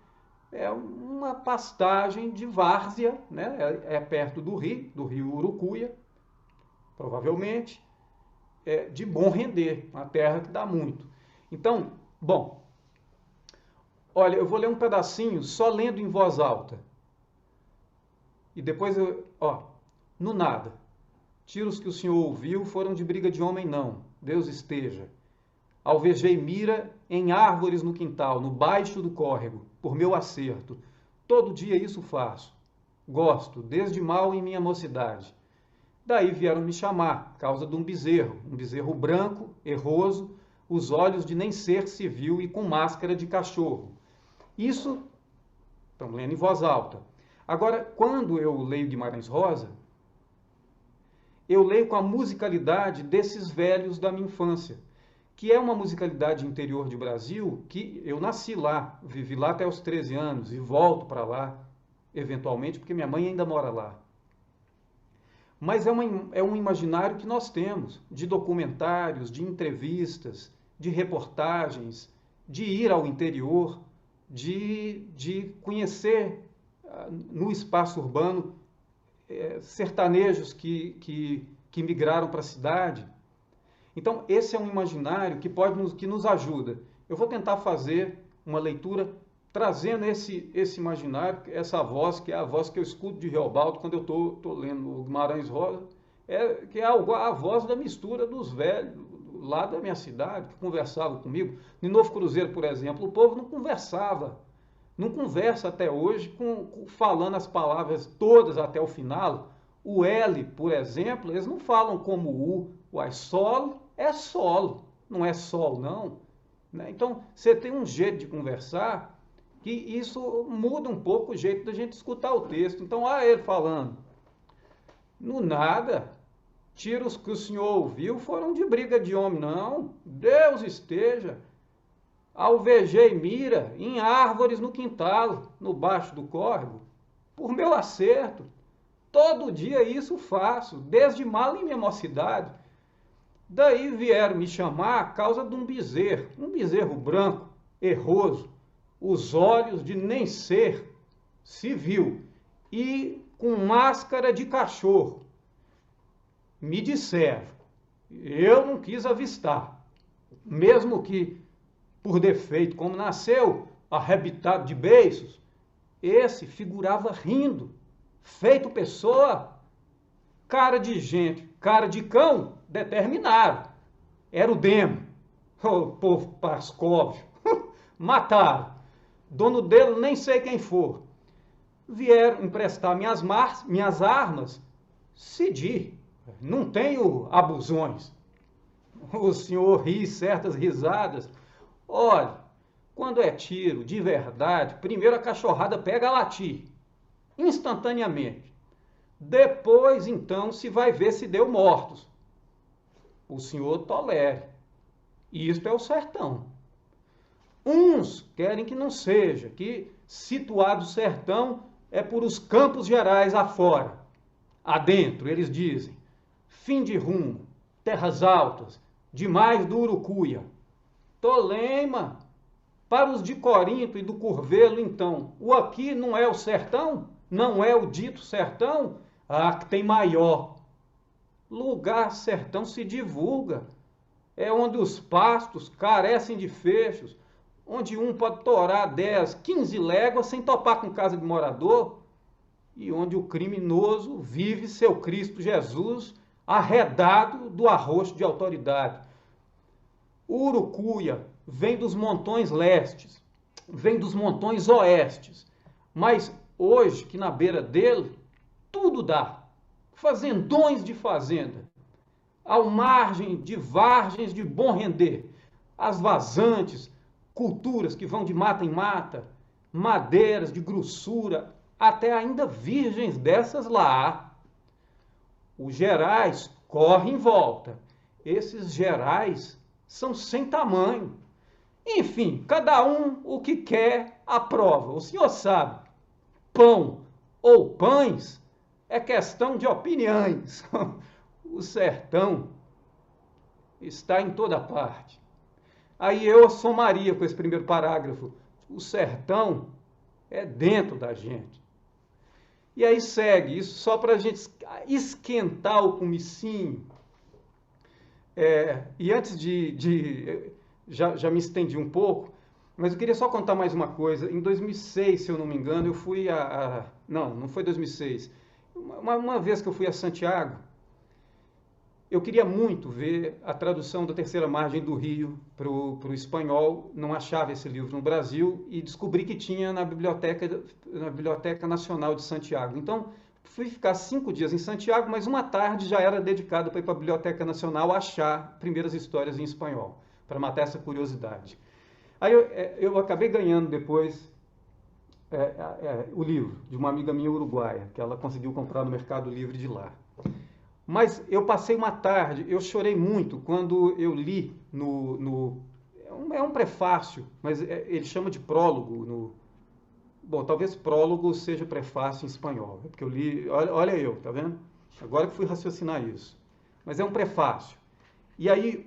Speaker 4: é uma pastagem de várzea, né? É perto do rio Urucuia, provavelmente, de bom render, uma terra que dá muito. Então, bom, olha, eu vou ler um pedacinho só lendo em voz alta. E depois no nada. Tiros que o senhor ouviu foram de briga de homem, não. Deus esteja. Alvejei mira em árvores no quintal, no baixo do córrego, por meu acerto. Todo dia isso faço. Gosto, desde mal em minha mocidade. Daí vieram me chamar, causa de um bezerro branco, erroso, os olhos de nem ser se viu e com máscara de cachorro. Isso, estamos lendo em voz alta. Agora, quando eu leio Guimarães Rosa, eu leio com a musicalidade desses velhos da minha infância, que é uma musicalidade interior de Brasil, que eu nasci lá, vivi lá até os 13 anos e volto para lá, eventualmente, porque minha mãe ainda mora lá. Mas é um imaginário que nós temos, de documentários, de entrevistas, de reportagens, de ir ao interior, de conhecer no espaço urbano sertanejos que migraram para a cidade. Então, esse é um imaginário que nos ajuda. Eu vou tentar fazer uma leitura trazendo esse imaginário, essa voz, que é a voz que eu escuto de Reobaldo quando eu estou lendo o Guimarães Rosa, que é a voz da mistura dos velhos lá da minha cidade, que conversavam comigo. No Novo Cruzeiro, por exemplo, o povo não conversava, não conversa até hoje falando as palavras todas até o final. O L, por exemplo, eles não falam como o U. Solo é solo, não é sol, não. Então, você tem um jeito de conversar que isso muda um pouco o jeito da gente escutar o texto. Então, ele falando. No nada, tiros que o senhor ouviu foram de briga de homem, não. Deus esteja. Alvejei mira em árvores no quintal, no baixo do córrego, por meu acerto. Todo dia isso faço, desde mal em minha mocidade. Daí vieram me chamar a causa de um bezerro branco, erroso, os olhos de nem ser se viu, e com máscara de cachorro. Me disseram, eu não quis avistar, mesmo que por defeito, como nasceu arrebitado de beiços, esse figurava rindo, feito pessoa, cara de gente, cara de cão, determinaram. Era o demo, o povo pascóvio. Mataram. Dono dele, nem sei quem for. Vieram emprestar minhas armas, cedi. Não tenho abusões. O senhor ri certas risadas. Olha, quando é tiro de verdade, primeiro a cachorrada pega a latir, instantaneamente. Depois, então, se vai ver se deu mortos. O senhor tolere. Isto é o sertão. Uns querem que não seja, que situado o sertão é por os Campos Gerais afora. Adentro, eles dizem, fim de rumo, terras altas, demais do Urucuia. Tolema. Para os de Corinto e do Curvelo, então, o aqui não é o sertão? Não é o dito sertão? Ah, que tem maior. Lugar sertão se divulga. É onde os pastos carecem de fechos, onde um pode torar 10, 15 léguas sem topar com casa de morador, e onde o criminoso vive seu Cristo Jesus arredado do arroxo de autoridade. O Urucuia vem dos montões lestes, vem dos montões oestes, mas hoje, que na beira dele, tudo dá. Fazendões de fazenda, ao margem de vargens de bom render, as vazantes, culturas que vão de mata em mata, madeiras de grossura, até ainda virgens dessas lá há. Os gerais correm em volta. Esses gerais são sem tamanho. Enfim, cada um o que quer aprova. O senhor sabe, pão ou pães é questão de opiniões. O sertão está em toda parte. Aí eu somaria com esse primeiro parágrafo. O sertão é dentro da gente. E aí segue, isso só para a gente esquentar o comicinho. E antes já me estendi um pouco, mas eu queria só contar mais uma coisa. Em 2006, se eu não me engano, eu fui não foi 2006. Uma vez que eu fui a Santiago, eu queria muito ver a tradução da Terceira Margem do Rio para o espanhol. Não achava esse livro no Brasil e descobri que tinha na Biblioteca Nacional de Santiago. Então, fui ficar 5 dias em Santiago, mas uma tarde já era dedicada para ir para a Biblioteca Nacional achar primeiras histórias em espanhol, para matar essa curiosidade. Aí eu acabei ganhando depois o livro de uma amiga minha uruguaia, que ela conseguiu comprar no Mercado Livre de lá. Mas eu passei uma tarde, eu chorei muito quando eu li é um prefácio, mas ele chama de prólogo. Bom, talvez prólogo seja prefácio em espanhol, porque eu li, olha eu, tá vendo? Agora que fui raciocinar isso. Mas é um prefácio. E aí,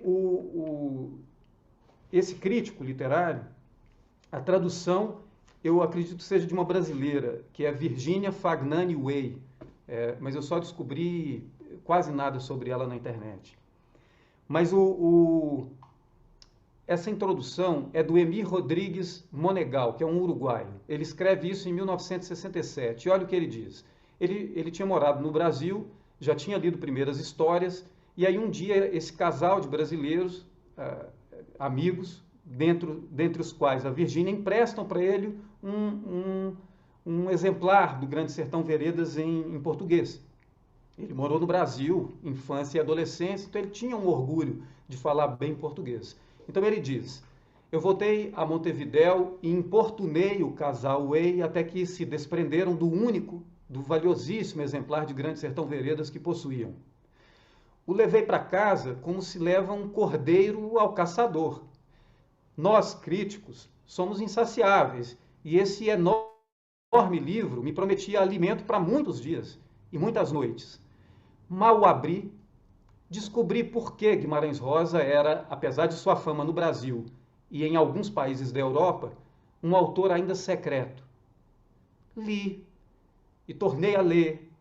Speaker 4: esse crítico literário, a tradução, eu acredito que seja de uma brasileira, que é Virginia Fagnani Way, mas eu só descobri quase nada sobre ela na internet. Mas essa introdução é do Emir Rodrigues Monegal, que é um uruguaio. Ele escreve isso em 1967. E olha o que ele diz. Ele tinha morado no Brasil, já tinha lido primeiras histórias, e aí um dia esse casal de brasileiros, amigos, dentre os quais a Virgínia, emprestam para ele um exemplar do Grande Sertão Veredas em português. Ele morou no Brasil, infância e adolescência, então ele tinha um orgulho de falar bem português. Então ele diz, eu voltei a Montevidéu e importunei o casal Way até que se desprenderam do valiosíssimo exemplar de Grande Sertão Veredas que possuíam. O levei para casa como se leva um cordeiro ao caçador. Nós, críticos, somos insaciáveis e esse enorme livro me prometia alimento para muitos dias e muitas noites. Mal o abri, descobri por que Guimarães Rosa era, apesar de sua fama no Brasil e em alguns países da Europa, um autor ainda secreto. Li e tornei a ler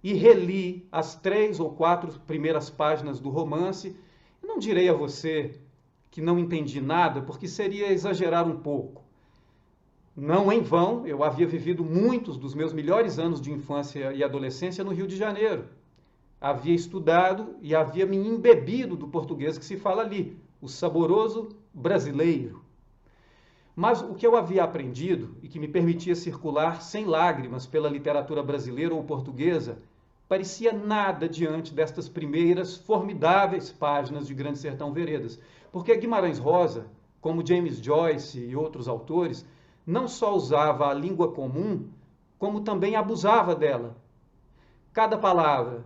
Speaker 4: e reli as 3 ou 4 primeiras páginas do romance. Não direi a você que não entendi nada, porque seria exagerar um pouco. Não em vão, eu havia vivido muitos dos meus melhores anos de infância e adolescência no Rio de Janeiro. Havia estudado e havia me embebido do português que se fala ali, o saboroso brasileiro. Mas o que eu havia aprendido e que me permitia circular sem lágrimas pela literatura brasileira ou portuguesa, parecia nada diante destas primeiras formidáveis páginas de Grande Sertão Veredas, porque Guimarães Rosa como James Joyce e outros autores, não só usava a língua comum, como também abusava dela. Cada palavra,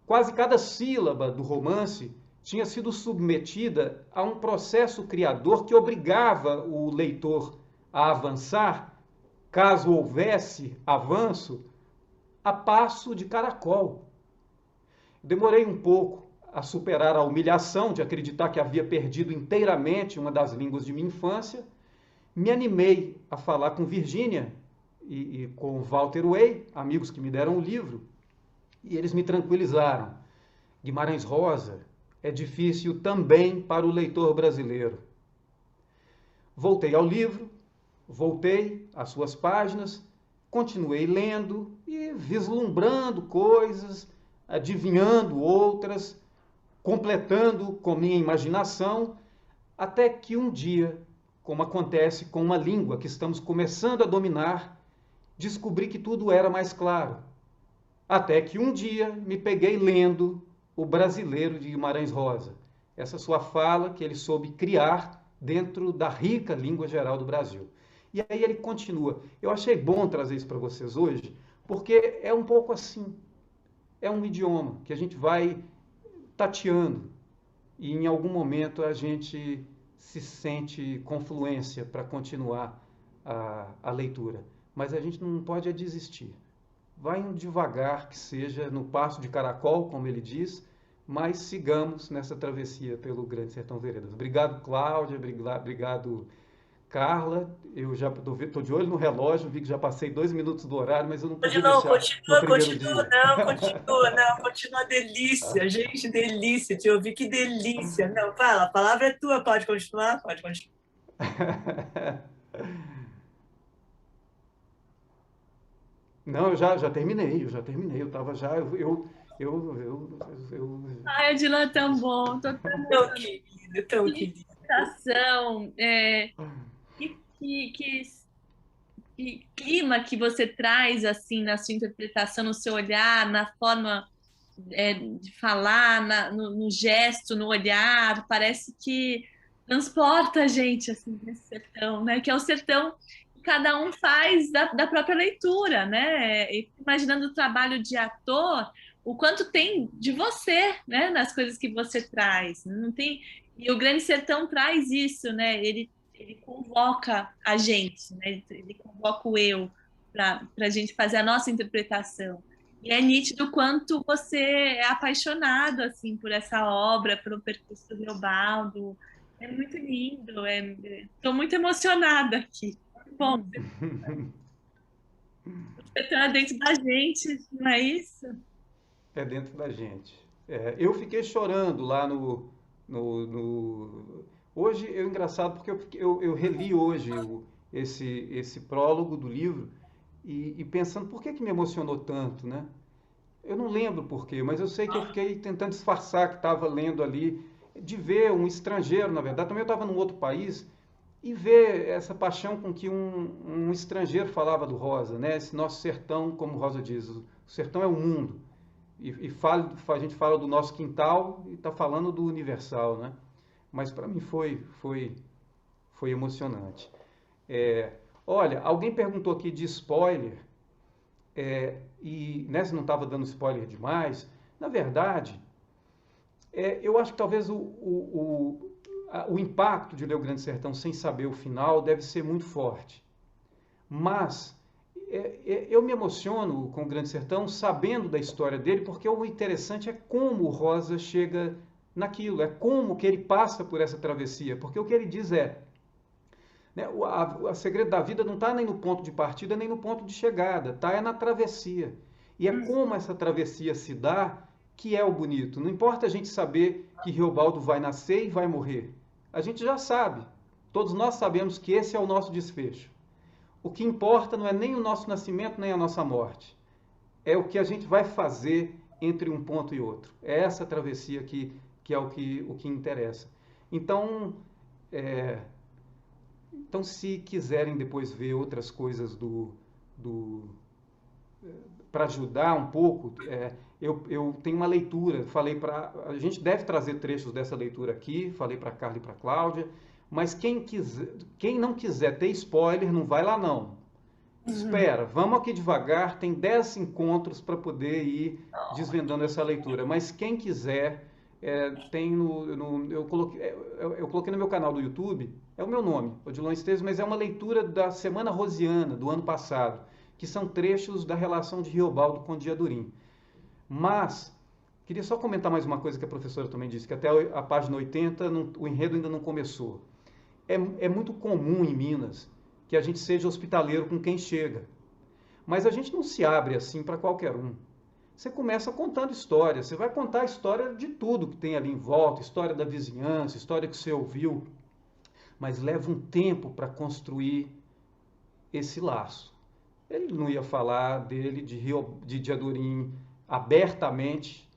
Speaker 4: quase cada sílaba do romance tinha sido submetida a um processo criador que obrigava o leitor a avançar, caso houvesse avanço, a passo de caracol. Demorei um pouco a superar a humilhação de acreditar que havia perdido inteiramente uma das línguas de minha infância. Me animei a falar com Virginia e com Walter Way, amigos que me deram o livro, e eles me tranquilizaram. Guimarães Rosa é difícil também para o leitor brasileiro. Voltei ao livro, voltei às suas páginas, continuei lendo e vislumbrando coisas, adivinhando outras, completando com minha imaginação, até que um dia, como acontece com uma língua que estamos começando a dominar, descobri que tudo era mais claro. Até que um dia me peguei lendo O Brasileiro de Guimarães Rosa, essa sua fala que ele soube criar dentro da rica língua geral do Brasil. E aí ele continua. Eu achei bom trazer isso para vocês hoje, porque é um pouco assim. É um idioma que a gente vai tateando e em algum momento a gente se sente confluência para continuar a leitura. Mas a gente não pode desistir. Vai devagar, que seja no passo de caracol, como ele diz, mas sigamos nessa travessia pelo Grande Sertão Veredas. Obrigado, Cláudia, obrigado, Carla. Eu já estou de olho no relógio, vi que já passei 2 minutos do horário, mas eu não podia deixar
Speaker 1: continua, delícia, gente, delícia te ouvir, que delícia. Não, fala, a palavra é tua, pode continuar, pode continuar.
Speaker 2: Não,
Speaker 4: eu já terminei, eu estava já,
Speaker 2: Ai, Odilon, tão bom, tô
Speaker 1: tão querido, tão querido.
Speaker 2: Que clima que você traz assim na sua interpretação, no seu olhar, na forma de falar, no gesto, no olhar, parece que transporta a gente assim nesse sertão, né? Que é o sertão que cada um faz da própria leitura, né? E imaginando o trabalho de ator, o quanto tem de você, né? Nas coisas que você traz, não tem. E o Grande Sertão traz isso, né? Ele convoca a gente, né? Ele convoca o eu para a gente fazer a nossa interpretação. E é nítido o quanto você é apaixonado assim por essa obra, pelo percurso do Leobaldo. É muito lindo, estou muito emocionada aqui. Bom, você está dentro da gente, não é isso?
Speaker 4: É dentro da gente. Eu fiquei chorando lá Hoje é engraçado porque eu reli hoje esse prólogo do livro e pensando por que me emocionou tanto, né? Eu não lembro por quê, mas eu sei que eu fiquei tentando disfarçar que estava lendo ali, de ver um estrangeiro, na verdade, também eu estava num outro país, e ver essa paixão com que um estrangeiro falava do Rosa, né? Esse nosso sertão, como Rosa diz, o sertão é o mundo. A gente fala do nosso quintal e está falando do universal, né? Mas para mim foi emocionante. Olha, alguém perguntou aqui de spoiler, e nessa não estava dando spoiler demais. Na verdade, eu acho que talvez o impacto de ler o Grande Sertão sem saber o final deve ser muito forte. Mas eu me emociono com o Grande Sertão sabendo da história dele, porque o interessante é como o Rosa chega naquilo, é como que ele passa por essa travessia, porque o que ele diz né, o segredo da vida não está nem no ponto de partida, nem no ponto de chegada, está na travessia. E é como essa travessia se dá que é o bonito. Não importa a gente saber que Reobaldo vai nascer e vai morrer. A gente já sabe, todos nós sabemos que esse é o nosso desfecho. O que importa não é nem o nosso nascimento, nem a nossa morte. É o que a gente vai fazer entre um ponto e outro. É essa travessia que é o que interessa. Então, se quiserem depois ver outras coisas para ajudar um pouco, eu tenho uma leitura, a gente deve trazer trechos dessa leitura aqui, falei para a Carla e para a Cláudia, Mas quem não quiser ter spoiler, não vai lá não. Espera, vamos aqui devagar, tem 10 encontros para poder ir desvendando essa leitura. Mas quem quiser, tem eu coloquei no meu canal do YouTube, é o meu nome, Odilon Esteves, mas é uma leitura da Semana Rosiana, do ano passado, que são trechos da relação de Riobaldo com Diadorim. Mas, queria só comentar mais uma coisa que a professora também disse, que até a página 80 o enredo ainda não começou. É muito comum em Minas que a gente seja hospitaleiro com quem chega. Mas a gente não se abre assim para qualquer um. Você começa contando histórias, você vai contar a história de tudo que tem ali em volta, história da vizinhança, história que você ouviu, mas leva um tempo para construir esse laço. Ele não ia falar dele, de Diadorim, abertamente,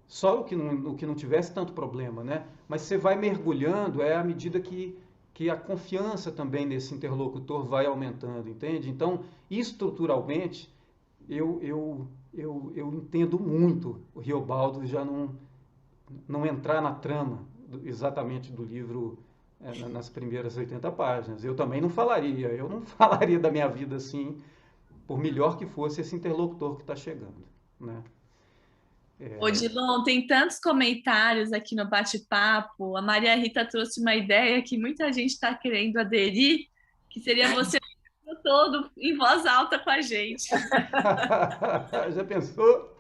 Speaker 4: só o que não tivesse tanto problema, né? Mas você vai mergulhando, à medida que a confiança também nesse interlocutor vai aumentando, entende? Então, estruturalmente, eu entendo muito o Riobaldo já não entrar na trama exatamente do livro nas primeiras 80 páginas. Eu também não falaria da minha vida assim, por melhor que fosse esse interlocutor que está chegando, né?
Speaker 2: Odilon, tem tantos comentários aqui no bate-papo. A Maria Rita trouxe uma ideia que muita gente está querendo aderir, que seria você o tempo todo em voz alta com a gente.
Speaker 4: Já pensou?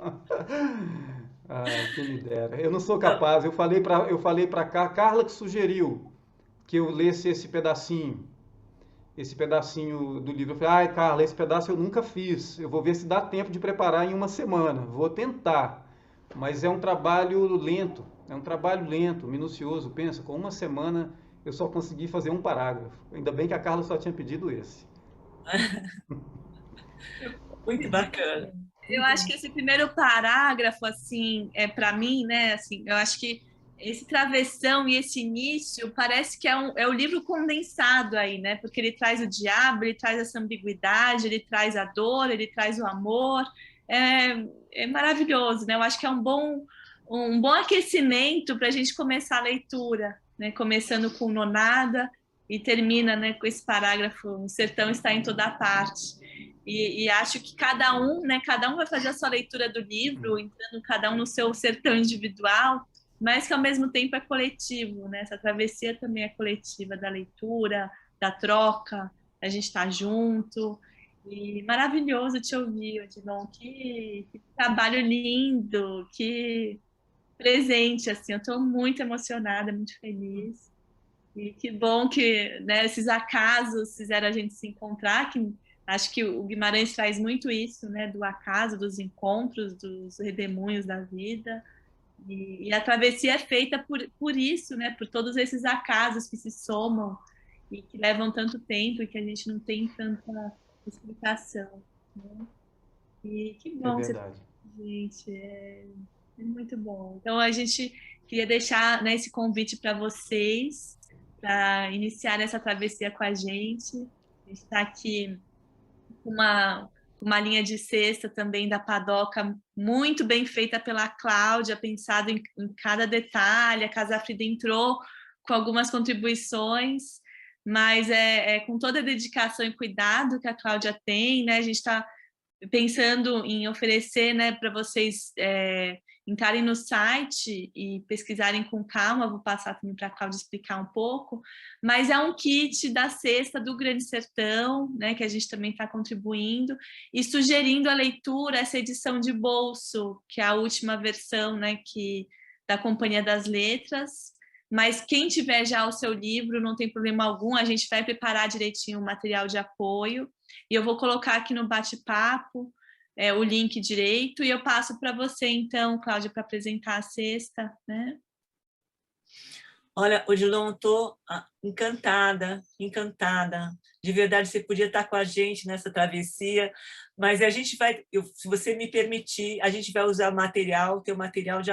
Speaker 4: Quem me dera. Eu não sou capaz. Eu falei para Carla que sugeriu que eu lesse esse pedacinho do livro. Eu falei, Carla, esse pedaço eu nunca fiz. Eu vou ver se dá tempo de preparar em uma semana. Vou tentar. Mas é um trabalho lento, minucioso. Pensa, com uma semana eu só consegui fazer um parágrafo. Ainda bem que a Carla só tinha pedido esse.
Speaker 1: Muito bacana.
Speaker 2: Eu acho que esse primeiro parágrafo, assim, para mim, né, assim, eu acho que esse travessão e esse início parece que é o livro condensado aí, né? Porque ele traz o diabo, ele traz essa ambiguidade, ele traz a dor, ele traz o amor. É maravilhoso, né? Eu acho que é um bom aquecimento para a gente começar a leitura, né? Começando com Nonada e termina, né, com esse parágrafo: o sertão está em toda parte. E acho que cada um vai fazer a sua leitura do livro, entrando cada um no seu sertão individual, mas que ao mesmo tempo é coletivo, né? Essa travessia também é coletiva, da leitura, da troca, a gente está junto. E maravilhoso te ouvir, Odilon. Que trabalho lindo, que presente, assim. Eu estou muito emocionada, muito feliz. E que bom que, né, esses acasos fizeram a gente se encontrar, que acho que o Guimarães traz muito isso, né, do acaso, dos encontros, dos redemoinhos da vida. E a travessia é feita por isso, né, por todos esses acasos que se somam e que levam tanto tempo e que a gente não tem tanta explicação, né? E que bom
Speaker 4: É verdade.
Speaker 2: gente, é muito bom. Então a gente queria deixar, né, esse convite para vocês, para iniciar essa travessia com a gente. A gente está aqui com uma linha de cesta também da Padoca, muito bem feita pela Cláudia, pensado em cada detalhe. A Casa Frida entrou com algumas contribuições, mas com toda a dedicação e cuidado que a Cláudia tem, né? A gente está pensando em oferecer, né, para vocês entrarem no site e pesquisarem com calma. Vou passar também para a Cláudia explicar um pouco, mas é um kit da Cesta do Grande Sertão, né, que a gente também está contribuindo e sugerindo a leitura, essa edição de bolso, que é a última versão, né, da Companhia das Letras. Mas quem tiver já o seu livro, não tem problema algum, a gente vai preparar direitinho o material de apoio, e eu vou colocar aqui no bate-papo o link direito, e eu passo para você, então, Cláudia, para apresentar a cesta, né?
Speaker 1: Olha, Odilon, estou encantada. De verdade, você podia estar com a gente nessa travessia, mas a gente vai, se você me permitir, a gente vai usar o teu material de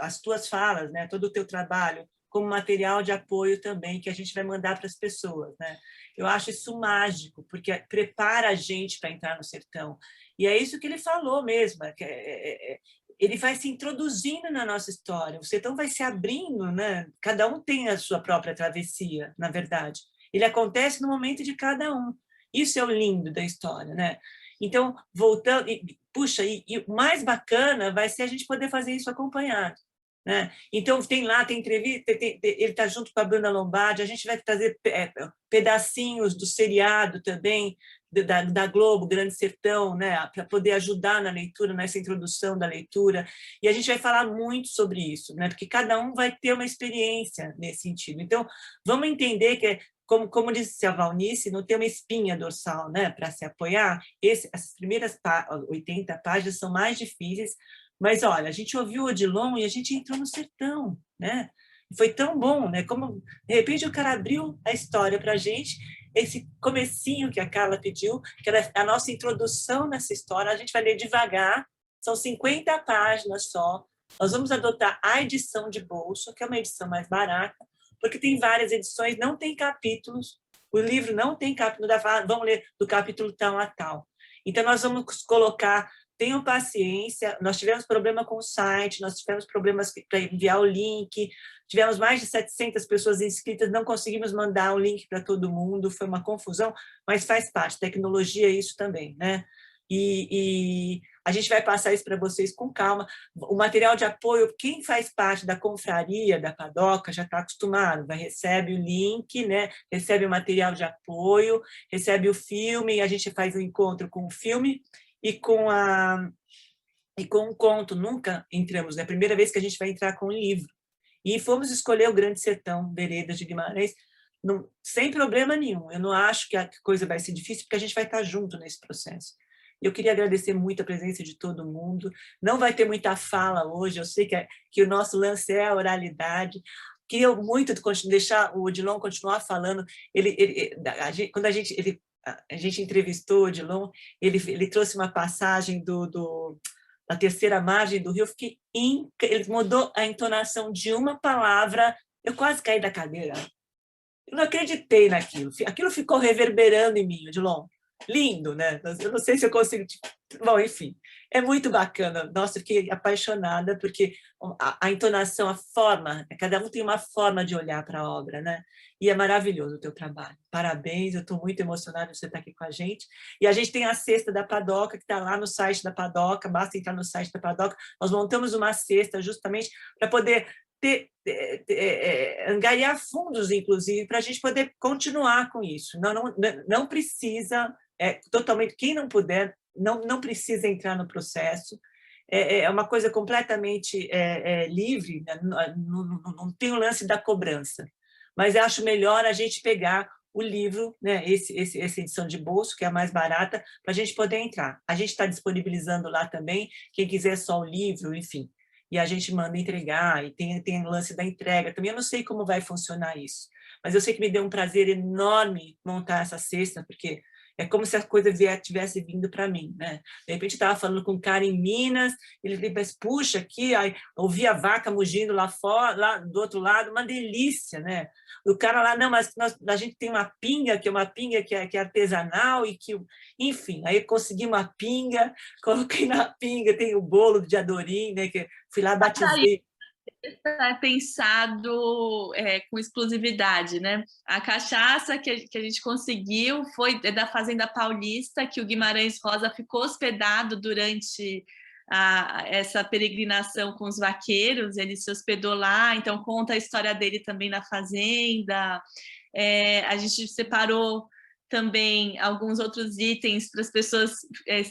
Speaker 1: as tuas falas, né? Todo o teu trabalho, como material de apoio também, que a gente vai mandar para as pessoas, né? Eu acho isso mágico, porque prepara a gente para entrar no sertão. E é isso que ele falou mesmo, ele vai se introduzindo na nossa história, o sertão vai se abrindo, né? Cada um tem a sua própria travessia, na verdade. Ele acontece no momento de cada um. Isso é o lindo da história, né? Então, voltando, puxa, e o mais bacana vai ser a gente poder fazer isso acompanhado, né? Então, tem entrevista, ele está junto com a Bruna Lombardi, a gente vai trazer pedacinhos do seriado também, da Globo, Grande Sertão, né, para poder ajudar na leitura, nessa introdução da leitura, e a gente vai falar muito sobre isso, né, porque cada um vai ter uma experiência nesse sentido. Então, vamos entender que, como disse a Valnice, não tem uma espinha dorsal, né, para se apoiar. Essas primeiras 80 páginas são mais difíceis, mas, olha, a gente ouviu o Odilon e a gente entrou no sertão, né? Foi tão bom, né? Como, de repente, o cara abriu a história para a gente, esse comecinho que a Carla pediu, que era a nossa introdução nessa história, a gente vai ler devagar, são 50 páginas só. Nós vamos adotar a edição de bolso, que é uma edição mais barata, porque tem várias edições, não tem capítulos, o livro não tem capítulo, vamos ler do capítulo tal a tal. Então, nós vamos colocar... Tenham paciência, nós tivemos problema com o site, nós tivemos problemas para enviar o link, tivemos mais de 700 pessoas inscritas, não conseguimos mandar o link para todo mundo, foi uma confusão, mas faz parte, tecnologia é isso também, né? E a gente vai passar isso para vocês com calma. O material de apoio, quem faz parte da confraria, da Padoca, já está acostumado, recebe o link, né? Recebe o material de apoio, recebe o filme, a gente faz um encontro com o filme, e com um conto, nunca entramos, né? Primeira vez que a gente vai entrar com um livro. E fomos escolher o Grande Sertão, Veredas de Guimarães, sem problema nenhum. Eu não acho que a coisa vai ser difícil, porque a gente vai estar junto nesse processo. Eu queria agradecer muito a presença de todo mundo. Não vai ter muita fala hoje, eu sei que o nosso lance é a oralidade. Queria muito deixar o Odilon continuar falando. Quando a gente entrevistou o Odilon, ele trouxe uma passagem da terceira margem do rio, ele mudou a entonação de uma palavra, eu quase caí da cadeira. Eu não acreditei naquilo, aquilo ficou reverberando em mim, Odilon. Lindo, né? Eu não sei se eu consigo... Bom, enfim, é muito bacana. Nossa, eu fiquei apaixonada, porque a entonação, a forma, cada um tem uma forma de olhar para a obra, né? E é maravilhoso o teu trabalho. Parabéns, eu estou muito emocionada de você estar aqui com a gente. E a gente tem a cesta da Padoca, que está lá no site da Padoca, basta entrar no site da Padoca. Nós montamos uma cesta justamente para poder angariar fundos, inclusive, para a gente poder continuar com isso. Não precisa, totalmente, quem não puder, não precisa entrar no processo. É uma coisa completamente livre, né? Não tem o lance da cobrança. Mas eu acho melhor a gente pegar o livro, né, essa edição de bolso, que é a mais barata, para a gente poder entrar. A gente está disponibilizando lá também, quem quiser só o livro, enfim. E a gente manda entregar, e tem o lance da entrega. Também eu não sei como vai funcionar isso, mas eu sei que me deu um prazer enorme montar essa cesta, porque é como se a coisa tivesse vindo para mim, né? De repente, estava falando com um cara em Minas, ele disse, puxa, aqui, aí, ouvi a vaca mugindo lá fora, lá do outro lado, uma delícia, né? O cara lá, não, mas a gente tem uma pinga, que é artesanal, e que, enfim, aí consegui uma pinga, coloquei na pinga, tem o bolo de Adorim, né? Que fui lá, batizei.
Speaker 2: Está pensado com exclusividade, né? A cachaça que a gente conseguiu foi da Fazenda Paulista, que o Guimarães Rosa ficou hospedado durante essa peregrinação com os vaqueiros, ele se hospedou lá, então conta a história dele também na fazenda. A gente separou também alguns outros itens para as pessoas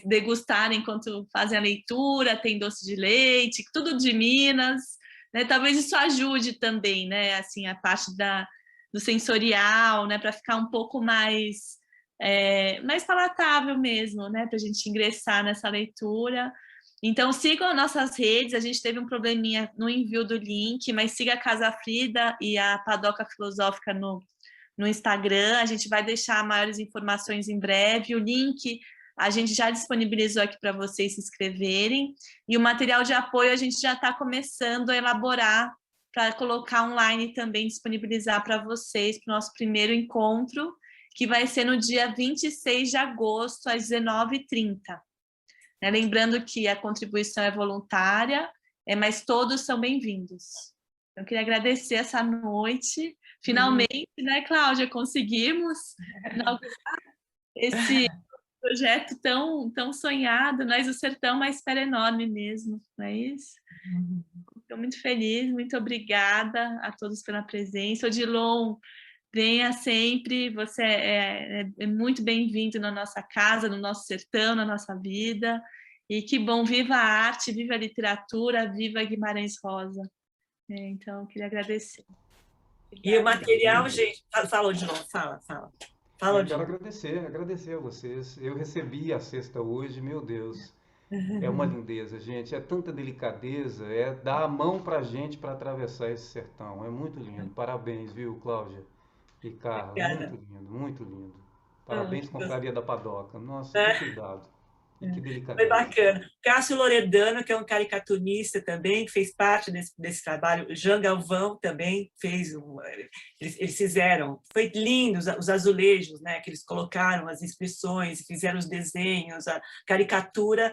Speaker 2: degustarem enquanto fazem a leitura, tem doce de leite, tudo de Minas. Né, talvez isso ajude também, né, assim, a parte do sensorial, né, para ficar um pouco mais palatável mesmo, né, para a gente ingressar nessa leitura. Então, sigam nossas redes, a gente teve um probleminha no envio do link, mas siga a Casa Frida e a Padoca Filosófica no Instagram, a gente vai deixar maiores informações em breve, o link a gente já disponibilizou aqui para vocês se inscreverem, e o material de apoio a gente já está começando a elaborar para colocar online também, disponibilizar para vocês, para o nosso primeiro encontro, que vai ser no dia 26 de agosto, às 19h30. Lembrando que a contribuição é voluntária, mas todos são bem-vindos. Eu queria agradecer essa noite. Finalmente, né, Cláudia, conseguimos inaugurar esse projeto tão sonhado, Nós do Sertão, uma espera enorme mesmo, não é isso? Estou muito feliz, muito obrigada a todos pela presença. Odilon, venha sempre, você é muito bem-vindo na nossa casa, no nosso sertão, na nossa vida. E que bom, viva a arte, viva a literatura, viva Guimarães Rosa. Então, eu queria agradecer.
Speaker 1: Obrigada. E o material, gente... Fala, Odilon, fala. Fala,
Speaker 4: Eu quero
Speaker 1: Odilon.
Speaker 4: agradecer a vocês. Eu recebi a cesta hoje, meu Deus. É uma lindeza, gente. É tanta delicadeza, é dar a mão pra gente para atravessar esse sertão. É muito lindo. Parabéns, viu, Cláudia e Carla?
Speaker 1: Obrigada.
Speaker 4: Muito lindo, muito lindo. Parabéns, Confraria da Padoca. Nossa, que cuidado. E que
Speaker 1: Foi
Speaker 4: delicadeza.
Speaker 1: bacana. Cássio Loredano, que é um caricaturista também, que fez parte desse trabalho. O Jean Galvão também fez. Eles fizeram. Foi lindo os azulejos, né, que eles colocaram, as inscrições, fizeram os desenhos, a caricatura.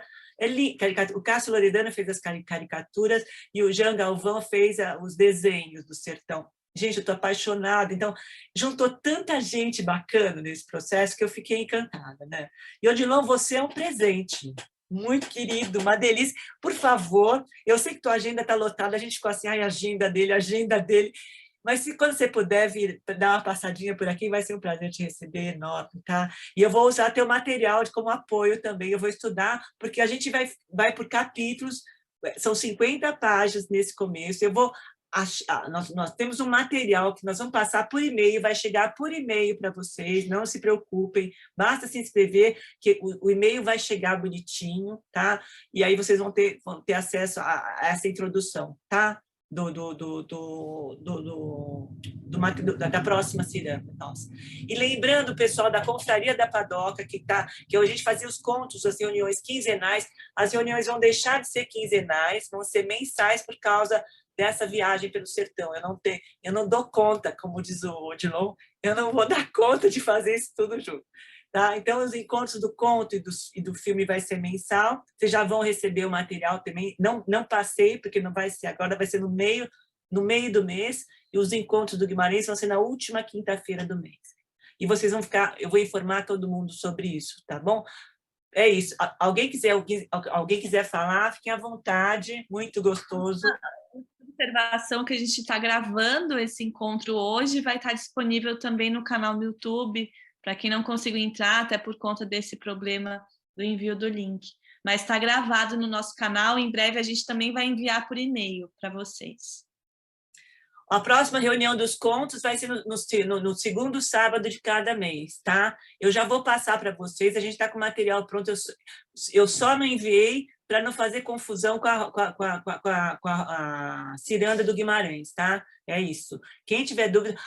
Speaker 1: O Cássio Loredano fez as caricaturas e o Jean Galvão fez os desenhos do sertão. Gente, eu estou apaixonada. Então, juntou tanta gente bacana nesse processo que eu fiquei encantada, né? E, Odilon, você é um presente. Muito querido, uma delícia. Por favor, eu sei que tua agenda está lotada, a gente ficou assim, ai, agenda dele. Mas quando você puder vir dar uma passadinha por aqui, vai ser um prazer te receber, enorme, tá? E eu vou usar teu material como apoio também, eu vou estudar, porque a gente vai por capítulos, são 50 páginas nesse começo, eu vou... Nós temos um material que nós vamos passar por e-mail, vai chegar por e-mail para vocês, não se preocupem, basta se inscrever, que o e-mail vai chegar bonitinho, tá? E aí vocês vão ter acesso a essa introdução, tá? Da próxima ciranda. Nossa. E lembrando, pessoal, da Confraria da Padoca, que a gente fazia os contos, as reuniões quinzenais, as reuniões vão deixar de ser quinzenais, vão ser mensais por causa dessa viagem pelo sertão. Eu não dou conta, como diz o Odilon, eu não vou dar conta de fazer isso tudo junto. Tá? Então, os encontros do conto e do filme vai ser mensal, vocês já vão receber o material também, não passei, porque não vai ser agora, vai ser no meio do mês, e os encontros do Guimarães vão ser na última quinta-feira do mês. E vocês vão eu vou informar todo mundo sobre isso, tá bom? É isso. Alguém quiser falar, fiquem à vontade, muito gostoso.
Speaker 2: Observação que a gente está gravando esse encontro hoje, vai estar disponível também no canal no YouTube, para quem não conseguiu entrar, até por conta desse problema do envio do link. Mas está gravado no nosso canal, em breve a gente também vai enviar por e-mail para vocês.
Speaker 1: A próxima reunião dos contos vai ser no segundo sábado de cada mês, tá? Eu já vou passar para vocês, a gente está com o material pronto, eu só não enviei para não fazer confusão com a ciranda do Guimarães, tá? É isso. Quem tiver dúvida...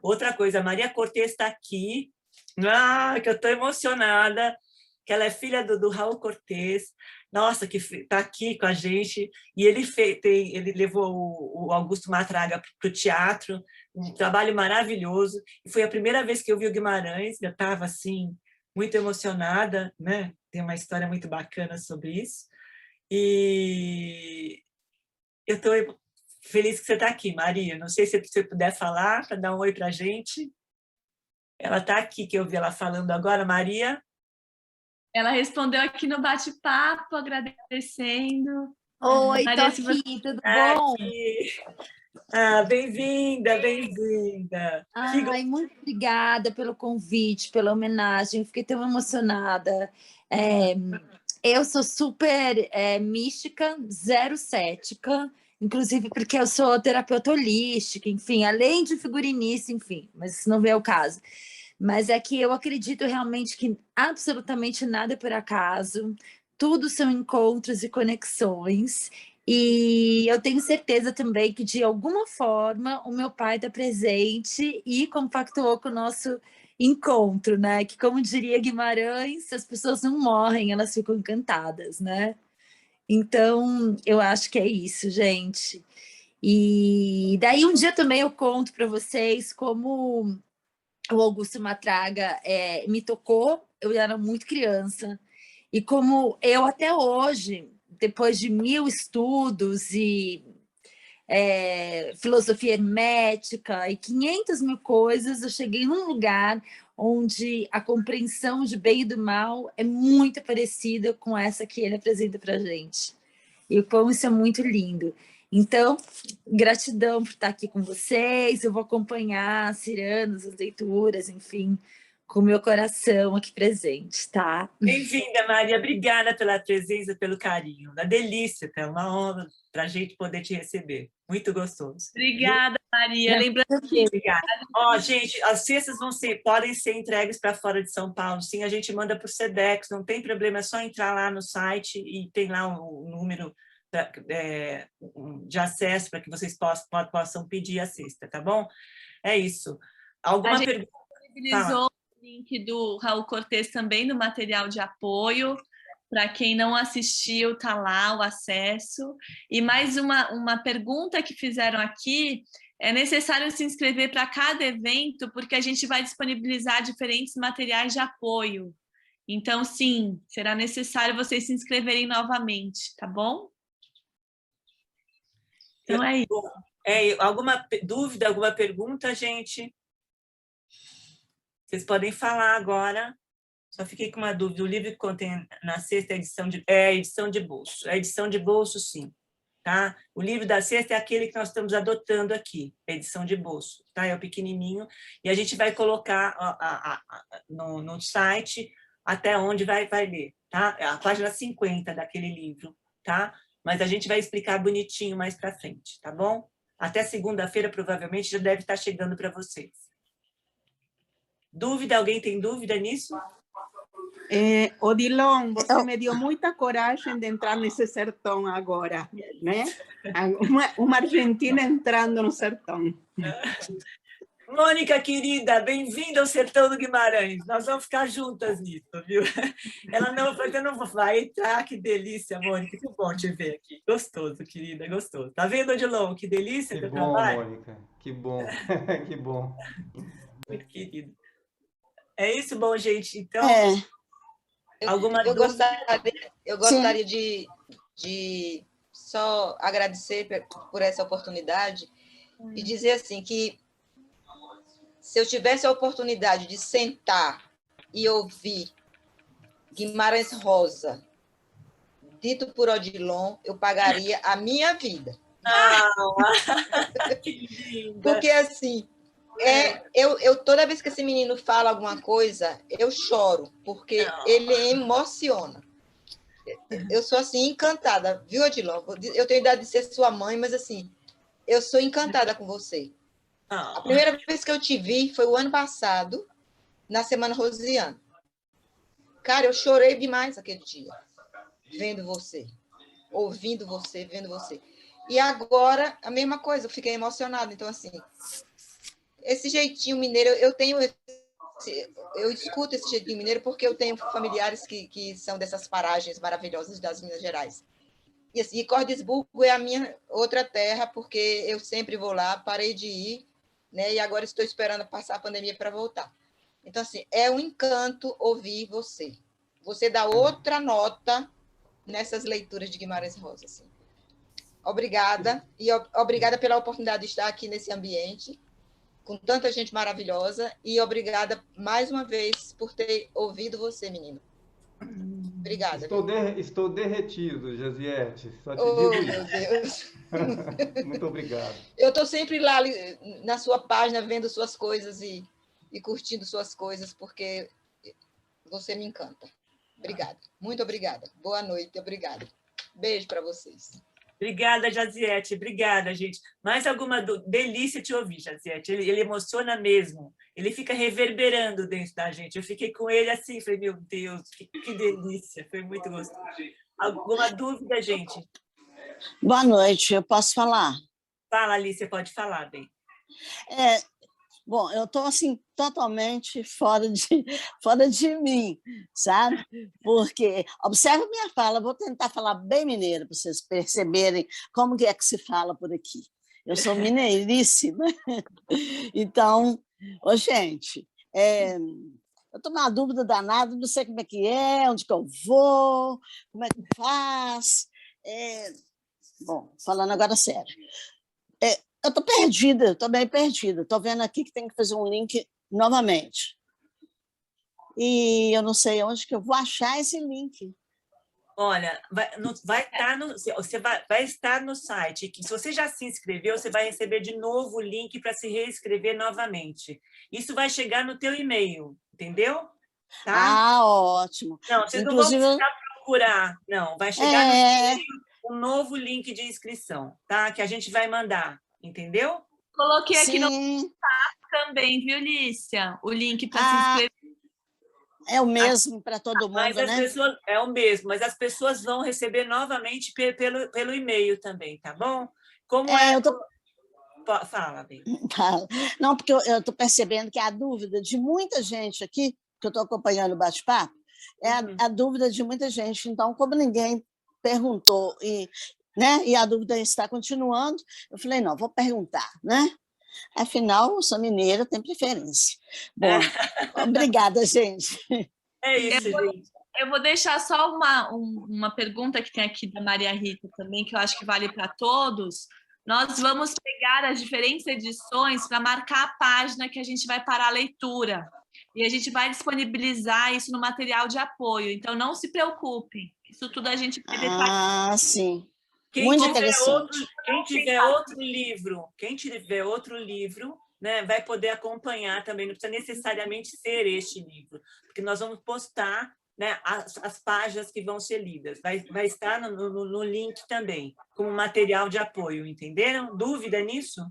Speaker 1: outra coisa, a Maria Cortez está aqui, que eu estou emocionada, que ela é filha do Raul Cortez, nossa, que está aqui com a gente, e ele levou o Augusto Matraga para o teatro, um trabalho maravilhoso, e foi a primeira vez que eu vi o Guimarães, eu estava assim, muito emocionada, né? Tem uma história muito bacana sobre isso, e eu estou feliz que você está aqui, Maria, não sei se você puder falar, para dar um oi para a gente. Ela está aqui, que eu vi ela falando agora, Maria.
Speaker 2: Ela respondeu aqui no bate-papo, agradecendo.
Speaker 5: Oi,
Speaker 2: Maria,
Speaker 5: tô aqui, tudo bom?
Speaker 1: Bem-vinda, bem-vinda.
Speaker 5: Ai, muito obrigada pelo convite, pela homenagem, fiquei tão emocionada. Eu sou super mística, zero cética, inclusive porque eu sou terapeuta holística, enfim, além de figurinista, enfim, mas isso não vem ao caso. Mas é que eu acredito realmente que absolutamente nada é por acaso, tudo são encontros e conexões, e eu tenho certeza também que, de alguma forma, o meu pai está presente e compactuou com o nosso encontro, né? Que, como diria Guimarães, as pessoas não morrem, elas ficam encantadas, né? Então, eu acho que é isso, gente. E daí um dia também eu conto para vocês como o Augusto Matraga me tocou, eu era muito criança, E como eu até hoje, depois de 1000 estudos e filosofia hermética e 500 mil coisas, eu cheguei num lugar onde a compreensão de bem e do mal é muito parecida com essa que ele apresenta para a gente. E como isso é muito lindo. Então, gratidão por estar aqui com vocês. Eu vou acompanhar Ciranos, as leituras, enfim, com o meu coração aqui presente, tá?
Speaker 1: Bem-vinda, Maria. Obrigada pela presença, pelo carinho. Uma delícia, é uma honra para a gente poder te receber. Muito gostoso.
Speaker 2: Obrigada, Maria. Lembrando que...
Speaker 1: Obrigada. Ó, gente, as cestas podem ser entregues para fora de São Paulo. Sim, a gente manda para o Sedex, não tem problema, é só entrar lá no site e tem lá um número de acesso para que vocês possam pedir a cesta, tá bom? É isso. Alguma pergunta?
Speaker 2: Disponibilizou o link do Raul Cortez também no material de apoio. Para quem não assistiu, tá lá o acesso. E mais uma pergunta que fizeram aqui: é necessário se inscrever para cada evento, porque a gente vai disponibilizar diferentes materiais de apoio. Então, sim, será necessário vocês se inscreverem novamente, tá bom? Então é isso.
Speaker 1: Alguma dúvida, alguma pergunta, gente? Vocês podem falar agora. Só fiquei com uma dúvida. O livro que contém na sexta edição edição de bolso. É edição de bolso, sim. Tá? O livro da sexta é aquele que nós estamos adotando aqui, a edição de bolso. Tá? É o pequenininho. E a gente vai colocar no site até onde vai ler. Tá? É a página 50 daquele livro. Tá? Mas a gente vai explicar bonitinho mais para frente. Tá bom? Até segunda-feira, provavelmente, já deve estar chegando para vocês. Dúvida? Alguém tem dúvida nisso?
Speaker 6: Odilon, você me deu muita coragem de entrar nesse sertão agora, né? Uma argentina entrando no sertão.
Speaker 1: Mônica, querida, bem-vinda ao Sertão do Guimarães. Nós vamos ficar juntas nisso, viu? Ela não vai entrar, que delícia, Mônica. Que bom te ver aqui. Gostoso, querida, gostoso. Tá vendo, Odilon? Que delícia
Speaker 4: que
Speaker 1: teu
Speaker 4: bom,
Speaker 1: trabalho.
Speaker 4: Mônica. Que bom, que bom.
Speaker 1: Muito querido. É isso, bom, gente. Então,
Speaker 7: eu gostaria de só agradecer por essa oportunidade e dizer assim que se eu tivesse a oportunidade de sentar e ouvir Guimarães Rosa dito por Odilon, eu pagaria a minha vida.
Speaker 1: Que linda.
Speaker 7: Porque assim, toda vez que esse menino fala alguma coisa, eu choro, porque ele emociona. Eu sou assim encantada, viu, Odilon? Eu tenho idade de ser sua mãe, mas assim, eu sou encantada com você. A primeira vez que eu te vi foi o ano passado, na Semana Rosiana. Cara, eu chorei demais aquele dia, vendo você, ouvindo você, vendo você. E agora, a mesma coisa, eu fiquei emocionada. Então, assim, esse jeitinho mineiro, eu escuto esse jeitinho mineiro porque eu tenho familiares que são dessas paragens maravilhosas das Minas Gerais. E, assim, e Cordisburgo é a minha outra terra, porque eu sempre vou lá, parei de ir, né? E agora estou esperando passar a pandemia para voltar. Então, assim, é um encanto ouvir você. Você dá outra nota nessas leituras de Guimarães Rosa. Assim. Obrigada. E obrigada pela oportunidade de estar aqui nesse ambiente, com tanta gente maravilhosa. E obrigada, mais uma vez, por ter ouvido você, menino. Obrigada.
Speaker 4: Estou derretido, Jaziette. Só te
Speaker 7: digo
Speaker 4: isso.
Speaker 7: Meu Deus.
Speaker 4: Muito obrigado.
Speaker 7: Eu estou sempre lá na sua página, vendo suas coisas e curtindo suas coisas, porque você me encanta. Obrigada. Muito obrigada. Boa noite. Obrigada. Beijo para vocês.
Speaker 1: Obrigada, Jaziette. Obrigada, gente. Mais alguma delícia te ouvir, Jaziette. Ele emociona mesmo. Ele fica reverberando dentro da gente. Eu fiquei com ele assim, falei, meu Deus, que delícia. Foi muito gostoso. Alguma dúvida, gente?
Speaker 8: Boa noite. Eu posso falar?
Speaker 1: Fala, Alice, você pode falar, bem.
Speaker 8: Bom, eu estou assim, totalmente fora de mim, sabe? Porque, observe minha fala, vou tentar falar bem mineiro, para vocês perceberem como que é que se fala por aqui. Eu sou mineiríssima. Então, gente, Eu estou numa dúvida danada, não sei como é que é, onde que eu vou, como é que faz. Bom, falando agora sério. Eu estou perdida, estou bem perdida. Estou vendo aqui que tem que fazer um link novamente. E eu não sei onde que eu vou achar esse link.
Speaker 1: Olha, vai estar no site. Que se você já se inscreveu, você vai receber de novo o link para se reescrever novamente. Isso vai chegar no teu e-mail, entendeu? Tá?
Speaker 8: Ótimo.
Speaker 1: Não, vocês
Speaker 8: Inclusive,
Speaker 1: não vão precisar procurar. Não, vai chegar no e-mail um novo link de inscrição, tá? Que a gente vai mandar, entendeu?
Speaker 2: Coloquei aqui no
Speaker 8: sim.
Speaker 2: chat também, viu, Lícia? O link para se inscrever.
Speaker 8: É o mesmo para todo mundo, né?
Speaker 1: É o mesmo, mas as pessoas vão receber novamente pelo e-mail também, tá bom? Como Fala, bem.
Speaker 8: Não, porque eu estou percebendo que a dúvida de muita gente aqui, que eu estou acompanhando o bate-papo, é a dúvida de muita gente. Então, como ninguém perguntou e a dúvida está continuando, eu falei, não, vou perguntar, né? Afinal, eu sou mineira, tem preferência. Bom, obrigada, gente.
Speaker 1: É isso, gente.
Speaker 2: Eu vou deixar só uma pergunta que tem aqui da Maria Rita também, que eu acho que vale para todos. Nós vamos pegar as diferentes edições para marcar a página que a gente vai parar a leitura. E a gente vai disponibilizar isso no material de apoio. Então, não se preocupe. Isso tudo a gente vai detalhar.
Speaker 8: Sim. Muito interessante.
Speaker 1: Quem tiver outro livro, né, vai poder acompanhar também. Não precisa necessariamente ser este livro, porque nós vamos postar, né, as páginas que vão ser lidas. Vai estar no link também, como material de apoio, entenderam? Dúvida nisso?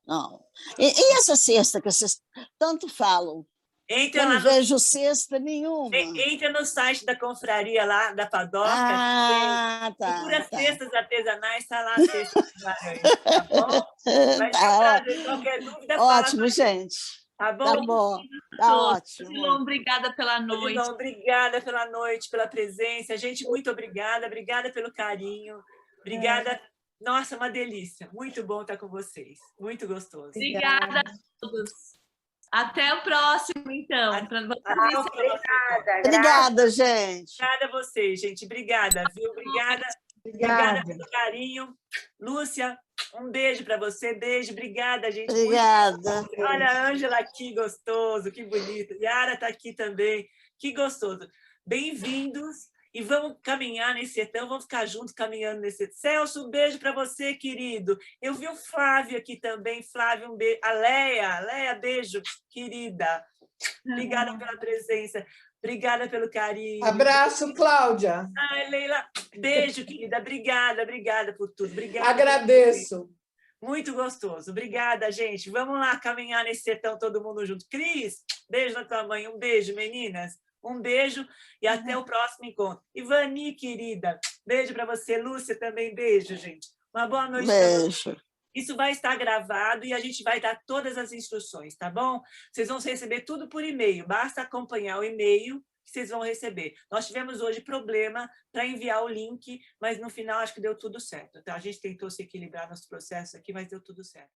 Speaker 8: Não. E essa cesta que vocês tanto falam? Eu não vejo cesta nenhuma.
Speaker 1: Entra no site da confraria lá, da Padoca. Procura cestas artesanais, está lá a cesta de laranja, tá bom? Vai qualquer dúvida,
Speaker 8: ótimo, gente.
Speaker 1: Tá bom?
Speaker 8: Tá bom. Tá ótimo.
Speaker 2: Silon, obrigada pela noite.
Speaker 1: Silon, obrigada pela noite, pela presença. Gente, muito obrigada. Obrigada pelo carinho. Obrigada. Nossa, uma delícia. Muito bom estar com vocês. Muito gostoso.
Speaker 2: Obrigada a todos. Até o próximo, então.
Speaker 8: Obrigada, gente.
Speaker 1: Obrigada a vocês, gente. Obrigada, viu? Obrigada pelo carinho. Lúcia, um beijo para você. Beijo, obrigada, gente.
Speaker 8: Obrigada.
Speaker 1: Olha a Ângela aqui, gostoso, que bonito. Yara está aqui também, que gostoso. Bem-vindos. E vamos caminhar nesse sertão, vamos ficar juntos caminhando nesse... Celso, um beijo para você, querido. Eu vi o Flávio aqui também. Flávio, um beijo. A Leia, beijo, querida. Obrigada pela presença. Obrigada pelo carinho.
Speaker 9: Abraço, Cláudia.
Speaker 1: Ai, Leila, beijo, querida. Obrigada por tudo. Obrigada.
Speaker 9: Agradeço.
Speaker 1: Muito gostoso. Obrigada, gente. Vamos lá caminhar nesse sertão todo mundo junto. Cris, beijo na tua mãe. Um beijo, meninas. Um beijo e até o próximo encontro. Ivani, querida, beijo para você. Lúcia, também beijo, gente. Uma boa noite.
Speaker 8: Beijo.
Speaker 1: Isso vai estar gravado e a gente vai dar todas as instruções, tá bom? Vocês vão receber tudo por e-mail. Basta acompanhar o e-mail que vocês vão receber. Nós tivemos hoje problema para enviar o link, mas no final acho que deu tudo certo. Então, a gente tentou se equilibrar nos processos aqui, mas deu tudo certo.